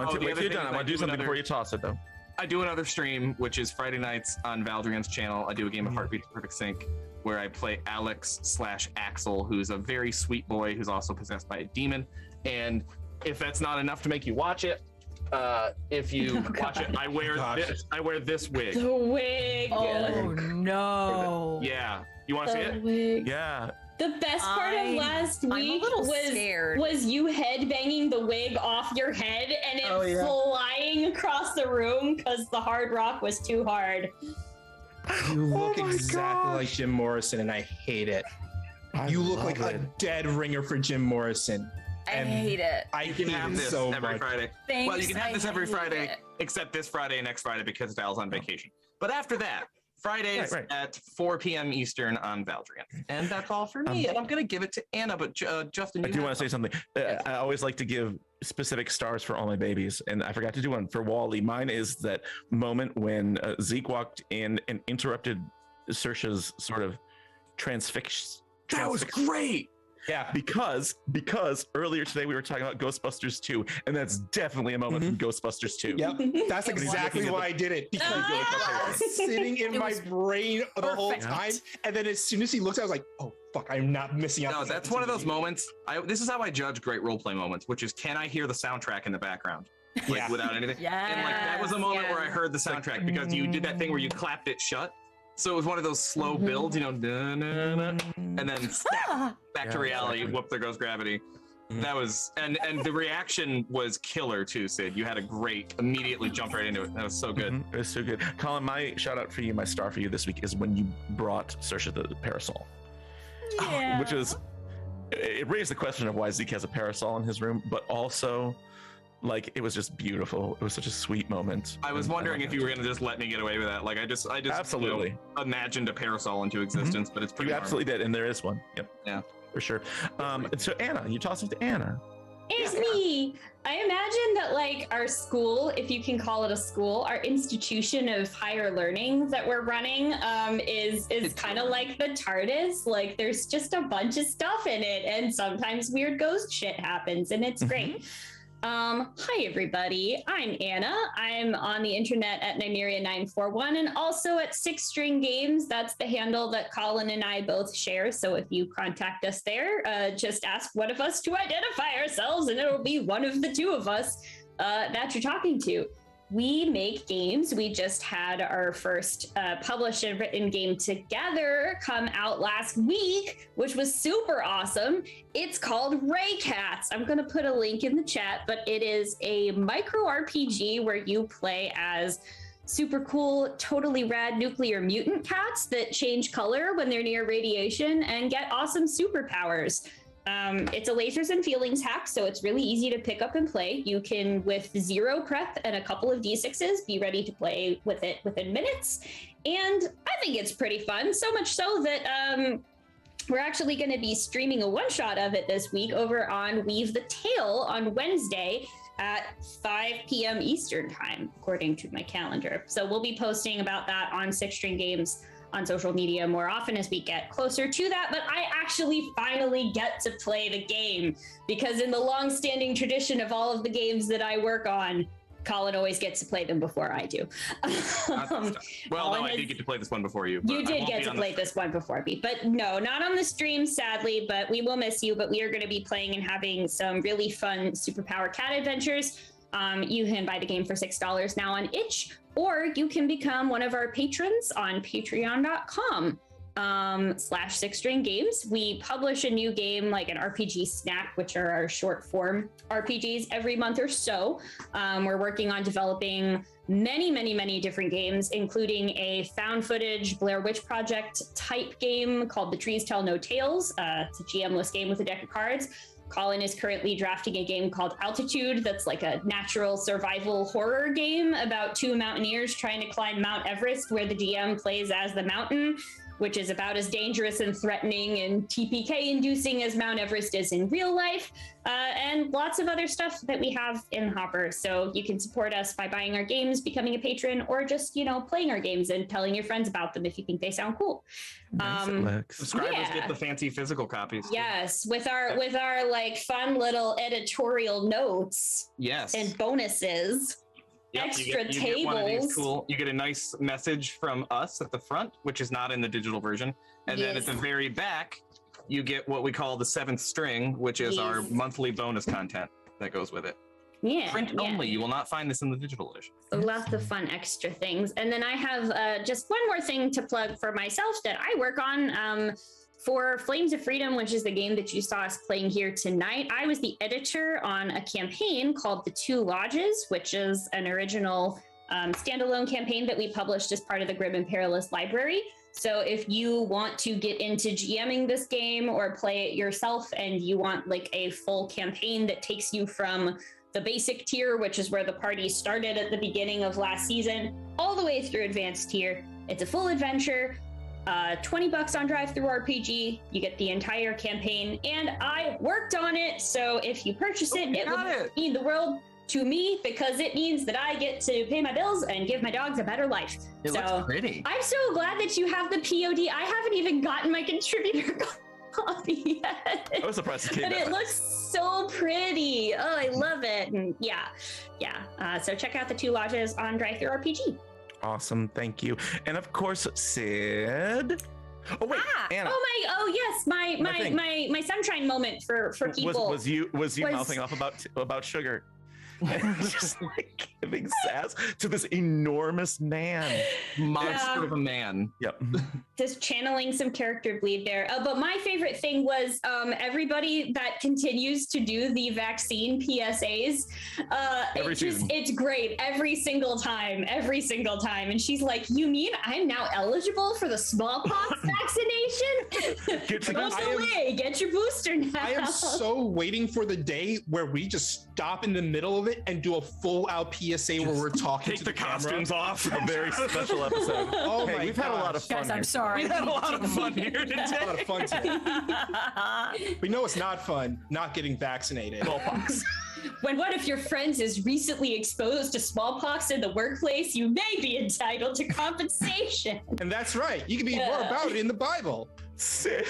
Wait till you're done. I want to do something before you toss it, though. I do another stream, which is Friday nights on Valdrian's channel. I do a game of Heartbeat Perfect Sync, where I play Alex/Axel, who's a very sweet boy who's also possessed by a demon. And if that's not enough to make you watch it, if you watch it, I wear this wig. The wig. Oh no. Yeah. You want to see it? Wig. Yeah. The best part of last week was you headbanging the wig off your head and it flying across the room because the hard rock was too hard. You look exactly like Jim Morrison, and I hate it. You look like a dead ringer for Jim Morrison. I hate it. You can have this so every much. Friday. Thanks, well, you can have this every Friday, except this Friday and next Friday because Val's on vacation. But after that, Fridays at 4 p.m. Eastern on Valdrian. And that's all for me. And I'm going to give it to Anna, but Justin, I do want to say something. I always like to give specific stars for all my babies, and I forgot to do one for Wally. Mine is that moment when Zeke walked in and interrupted Saoirse's sort of transfix. That was great. Yeah, because earlier today we were talking about Ghostbusters 2, and that's definitely a moment from Ghostbusters 2. Yep, that's exactly why I did it. Because it was sitting in my brain the whole time, and then as soon as he looked, I was like, "Oh fuck, I'm not missing out." No, that's one of those moments. This is how I judge great roleplay moments, which is, can I hear the soundtrack in the background, like without anything? And like that was a moment where I heard the soundtrack because you did that thing where you clapped it shut. So it was one of those slow builds, and then snap, back to reality. Whoop! There goes gravity. That was and the reaction was killer too, Sid. You had a great immediately jump right into it. That was so good. It was so good. Colin, my shout out for you, my star for you this week is when you brought Saoirse the parasol, which is it raised the question of why Zeke has a parasol in his room, but also Like, it was just beautiful. It was such a sweet moment. I was wondering if you were going to just let me get away with that. Like, I just absolutely imagined a parasol into existence, but it's pretty. You absolutely did, and there is one. Yep. Yeah, for sure. So Anna, you toss it to Anna. It's me. I imagine that like our school, if you can call it a school, our institution of higher learning that we're running is kind of like the TARDIS. Like there's just a bunch of stuff in it, and sometimes weird ghost shit happens, and it's great. Hi everybody, I'm Anna. I'm on the internet at Nymeria941 and also at Six String Games. That's the handle that Colin and I both share. So if you contact us there, just ask one of us to identify ourselves and it'll be one of the two of us that you're talking to. We make games. We just had our first published and written game together come out last week, which was super awesome. It's called Ray Cats. I'm going to put a link in the chat, but it is a micro RPG where you play as super cool, totally rad nuclear mutant cats that change color when they're near radiation and get awesome superpowers. It's a lasers and feelings hack, so it's really easy to pick up and play. You can, with 0 prep and a couple of D6s, be ready to play with it within minutes. And I think it's pretty fun, so much so that we're actually going to be streaming a one-shot of it this week over on Weave the Tale on Wednesday at 5 p.m. Eastern time, according to my calendar. So we'll be posting about that on Six String Games on social media more often as we get closer to that, but I actually finally get to play the game because in the long-standing tradition of all of the games that I work on, Colin always gets to play them before I do. Well, no, I did get to play this one before you. You did get to play this one before me, but no, not on the stream, sadly, but we will miss you, but we are going to be playing and having some really fun superpower cat adventures. You can buy the game for $6 now on itch, or you can become one of our patrons on patreon.com /Six String Games. We publish a new game, like an RPG snack, which are our short form RPGs every month or so. We're working on developing many different games, including a found footage Blair Witch Project type game called The Trees Tell No Tales. It's a GM-less game with a deck of cards. Colin is currently drafting a game called Altitude that's like a natural survival horror game about 2 mountaineers trying to climb Mount Everest, where the GM plays as the mountain, which is about as dangerous and threatening and TPK inducing as Mount Everest is in real life, and lots of other stuff that we have in hopper. So you can support us by buying our games, becoming a patron, or just, playing our games and telling your friends about them if you think they sound cool. Nice, subscribers get the fancy physical copies too. Yes, with our like fun little editorial notes. Yes. And bonuses. Yep, extra you tables. get one of these cool. You get a nice message from us at the front, which is not in the digital version, and then at the very back, you get what we call the 7th string, which is our monthly bonus content that goes with it. Yeah, print only. You will not find this in the digital edition. Lots of fun extra things, and then I have just one more thing to plug for myself that I work on. For Flames of Freedom, which is the game that you saw us playing here tonight, I was the editor on a campaign called The Two Lodges, which is an original standalone campaign that we published as part of the Grim and Perilous library. So if you want to get into GMing this game or play it yourself and you want like a full campaign that takes you from the basic tier, which is where the party started at the beginning of last season, all the way through advanced tier, it's a full adventure. $20 on drive-thru-RPG, you get the entire campaign, and I worked on it, so if you purchase it would mean the world to me because it means that I get to pay my bills and give my dogs a better life. It looks pretty. I'm so glad that you have the POD. I haven't even gotten my contributor copy yet. I was surprised it came but it looks so pretty. Oh, I love it. And so check out The Two Lodges on drive-thru-RPG. Awesome, thank you. And of course, Sid. Oh wait, Anna. Oh yes, my sunshine moment for people. Was you mouthing off about sugar? Just like giving sass to this enormous monster of a man. Yep. Just channeling some character bleed there. But my favorite thing was everybody that continues to do the vaccine PSAs. It's great every single time. And she's like, "You mean I'm now eligible for the smallpox vaccination? Get your booster now." I am so waiting for the day where we just stop in the middle of it and do a full-out PSA where we're talking Take to the camera? costumes off. A very special episode. Oh Hey, my we've had a lot of fun. Guys, here. I'm sorry. We had a lot of fun here today. A lot of fun today. We know it's not fun not getting vaccinated. Smallpox. When one of your friends is recently exposed to smallpox in the workplace, you may be entitled to compensation. And that's right. You can be more about it in the Bible. Sid.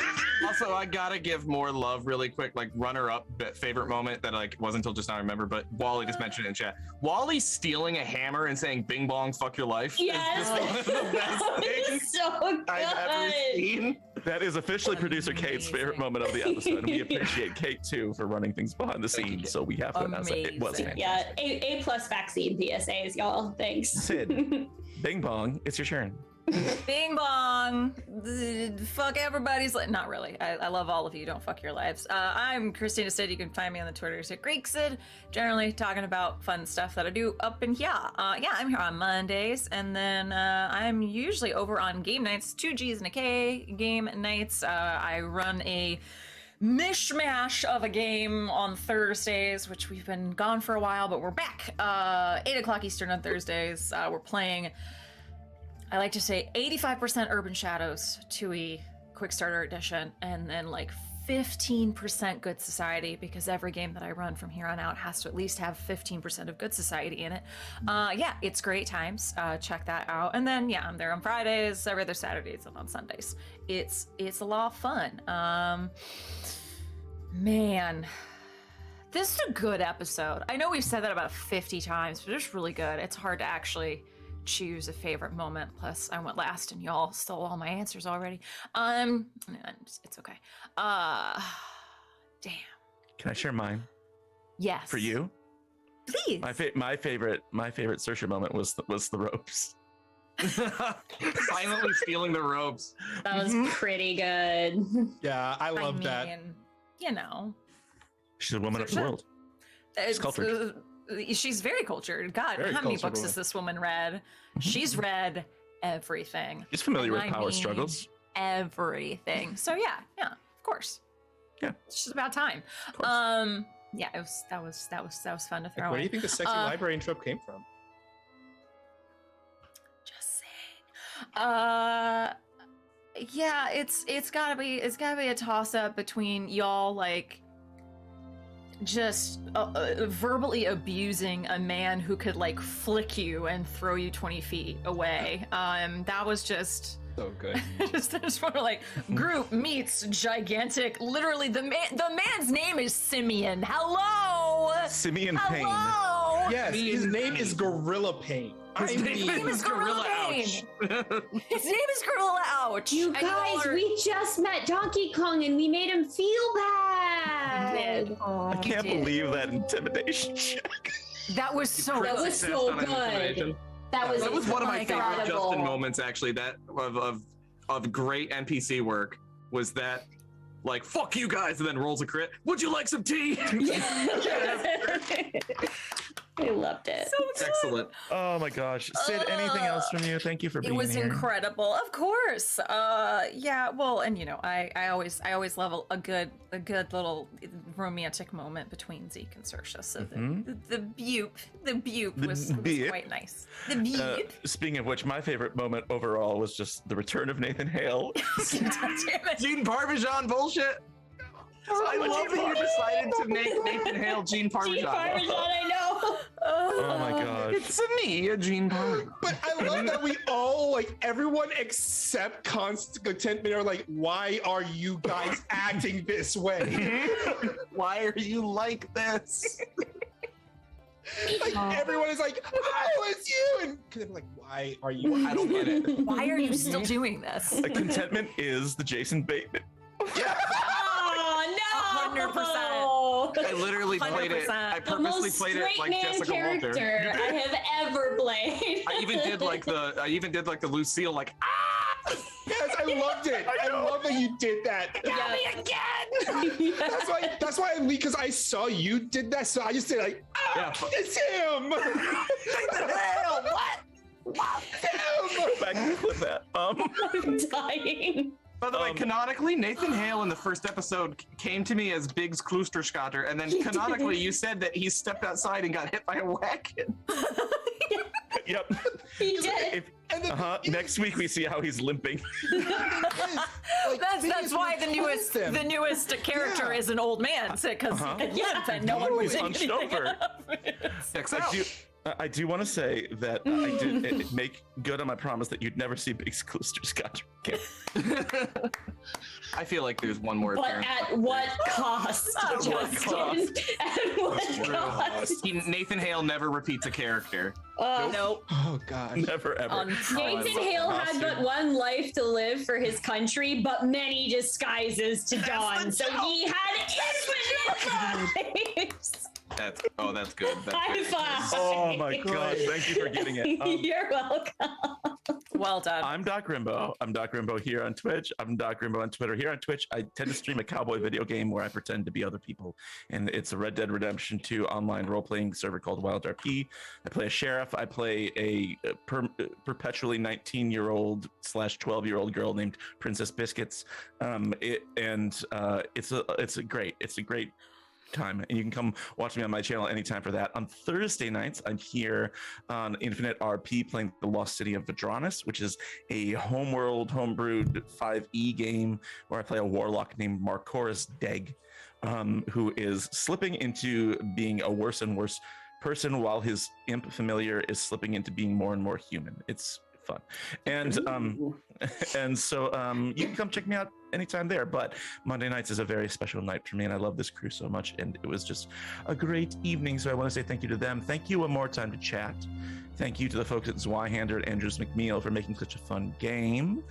Also, I gotta give more love really quick, like runner-up favorite moment that like wasn't until just now I remember, but Wally just mentioned it in chat. Wally stealing a hammer and saying "Bing bong, fuck your life" Yes. is just one of the best things So good. I've ever seen. That is officially producer Kate's favorite Amazing. moment of the episode. And we appreciate Kate too for running things behind the scenes. So we have to announce it. It was Amazing. fantastic. Yeah, A plus vaccine PSAs, y'all. Thanks. Sid, Bing bong, it's your turn. Bing bong. Fuck everybody's not really. I love all of you. Don't fuck your lives. I'm Christina Sid. You can find me on the Twitters at Greek Sid. Generally talking about fun stuff that I do up in here. I'm here on Mondays, and then I'm usually over on game nights. 2 G's and a K game nights. I run a mishmash of a game on Thursdays, which we've been gone for a while, but we're back. 8 o'clock Eastern on Thursdays. We're playing, I like to say, 85% Urban Shadows 2E Quick Starter Edition, and then like 15% Good Society, because every game that I run from here on out has to at least have 15% of Good Society in it. Yeah, it's great times. Check that out. And then yeah, I'm there on Fridays, every other Saturdays, and on Sundays. It's a lot of fun. Man, this is a good episode. I know we've said that about 50 times, but it's really good. It's hard to actually choose a favorite moment. Plus, I went last, and y'all stole all my answers already. It's okay. Damn. Can I share mine Yes. for you? Please. My favorite searcher moment was the ropes. Silently stealing the ropes. That was pretty good. Yeah, I love that. You know, She's a woman of the Sure. world. it's, cultured. She's very cultured. God, Very how many cultured books woman. has this woman read? She's read everything. She's familiar with And I power mean struggles. Everything. So yeah, of course. Yeah. It's just about time. Of course. Yeah, that was fun to throw Where do in. you think the sexy librarian trope came from? Just saying. Yeah, it's gotta be a toss up between y'all like just verbally abusing a man who could like flick you and throw you 20 feet away. That was just So good. just want to like group meets gigantic. Literally, the man's name is Simeon. Hello, Simeon Payne. hello. Yes, his name is Gorilla Pain. His name is Gorilla Pain. Ouch. His name is Gorilla Ouch. You And y'all guys, are- we just met Donkey Kong and we made him feel bad. I can't believe that intimidation check. That was so. That was Success so on an good. intimidation. That was That was one of my favorite incredible. Justin moments, actually. That of great NPC work was that, like, fuck you guys, and then rolls a crit. Would you like some tea? I loved it. Excellent. Oh my gosh. Sid, anything else from you? Thank you for It being was here. incredible, of course. Yeah. Well, and you know, I always love a good little romantic moment between Zeke and Saoirse. So the bupe was bupe. quite nice. The bupe. Speaking of which, my favorite moment overall was just the return of Nathan Hale. God damn it. Gene Parmesan bullshit. I love that you decided to make Nathan Hale Gene Parmesan. Gene Parmesan, I know. Oh my gosh. It's me, a Gene Parmesan. But I love that we all, like, everyone except Contentment are like, why are you guys acting this way? Why are you like this? Like, everyone is like, oh, it's you. And they're like, why are you? I don't get it. Why are you still doing this? Contentment is the Jason Bateman. Oh, no. 100%. I literally played it. 100%. I The purposely most played it straight like man Jessica character Walter. I have ever played. I even did like the Lucille, like, ah! Yes, I loved it. I love that you did that. Got me again. That's why because I saw you did that, so I just did like, Yeah. it's him. Back to clip that. I'm dying. By the way, canonically, Nathan Hale in the first episode came to me as Biggs Kloosterskater, and then canonically you said that he stepped outside and got hit by a wagon. Yep. He did. Next week we see how he's limping. That's why the newest character is an old man, because and no one was hunched over. I do want to say that I did make good on my promise that you'd never see Big Kloosterskater again. I feel like there's one more. But at what cost, Justin? At what cost? Nathan Hale never repeats a character. Nope. Oh God. Never ever. Nathan Hale had but one life to live for his country, but many disguises to don. So he had infinite lives. That's good. That's High five. Oh my God! Thank you for getting it. You're welcome. Well done. I'm Doc Rimbo. I'm Doc Rimbo here on Twitch. I'm Doc Rimbo on Twitter. Here on Twitch, I tend to stream a cowboy video game where I pretend to be other people, and it's a Red Dead Redemption 2 online role-playing server called WildRP. I play a sheriff. I play a perpetually 19-year-old / 12-year-old girl named Princess Biscuits. It's a great time, and you can come watch me on my channel anytime for that. On Thursday nights, I'm here on InfiniteRP playing the Lost City of Vadronis, which is a homeworld, homebrewed 5e game where I play a warlock named Marcoris Deg, who is slipping into being a worse and worse person while his imp familiar is slipping into being more and more human. It's fun. And so you can come check me out anytime there, but Monday nights is a very special night for me, and I love this crew so much, and it was just a great evening. So I want to say thank you to them. Thank you one more time to chat. Thank you to the folks at Zweihander and Andrews McNeil for making such a fun game.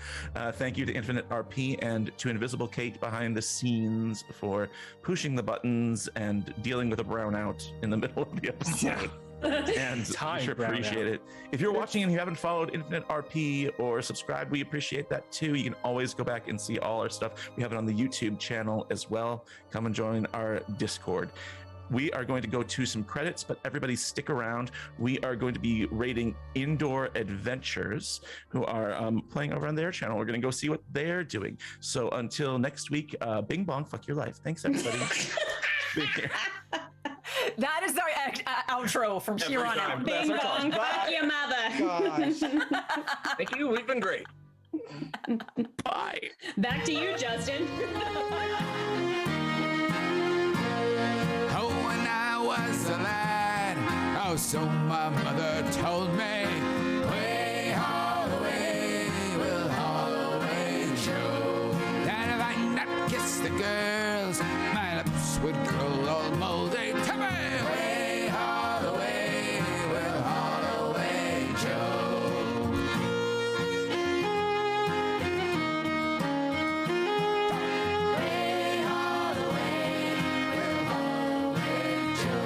Thank you to InfiniteRP and to Invisible Kate behind the scenes for pushing the buttons and dealing with a brownout in the middle of the episode. And we sure appreciate it. If you're watching and you haven't followed InfiniteRP or subscribed, we appreciate that too. You can always go back and see all our stuff. We have it on the YouTube channel as well. Come and join our Discord. We are going to go to some credits, but everybody stick around. We are going to be rating Indoor Adventures, who are playing over on their channel. We're going to go see what they're doing. So until next week, bing bong, fuck your life. Thanks, everybody. That is our outro from here on out. Bing bong, fuck your mother. Thank you. We've been great. Bye. Back to you, Justin. Oh, when I was a lad, oh, so my mother told me, way Holloway will Holloway show, that if I not kiss the girls, my lips would grow all moldy. Tell me, way Holloway will Holloway show. Way Holloway will Holloway show.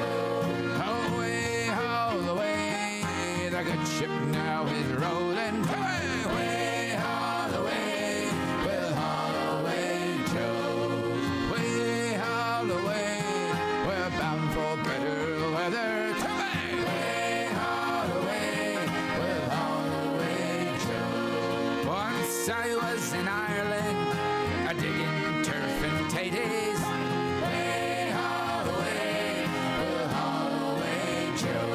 Oh, way Holloway, the good ship now is rolling. Way Holloway will Holloway show. Way Holloway, we're bound for better weather. Way Holloway will Holloway show. Once I was in Ireland, a digging turf and taties. Way Holloway will Holloway show.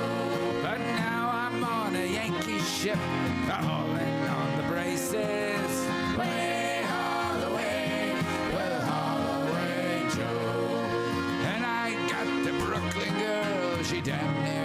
But now I'm on a Yankee ship, hauling on the braces. Way Holloway will Holloway show. And I got the Brooklyn girl, she damn near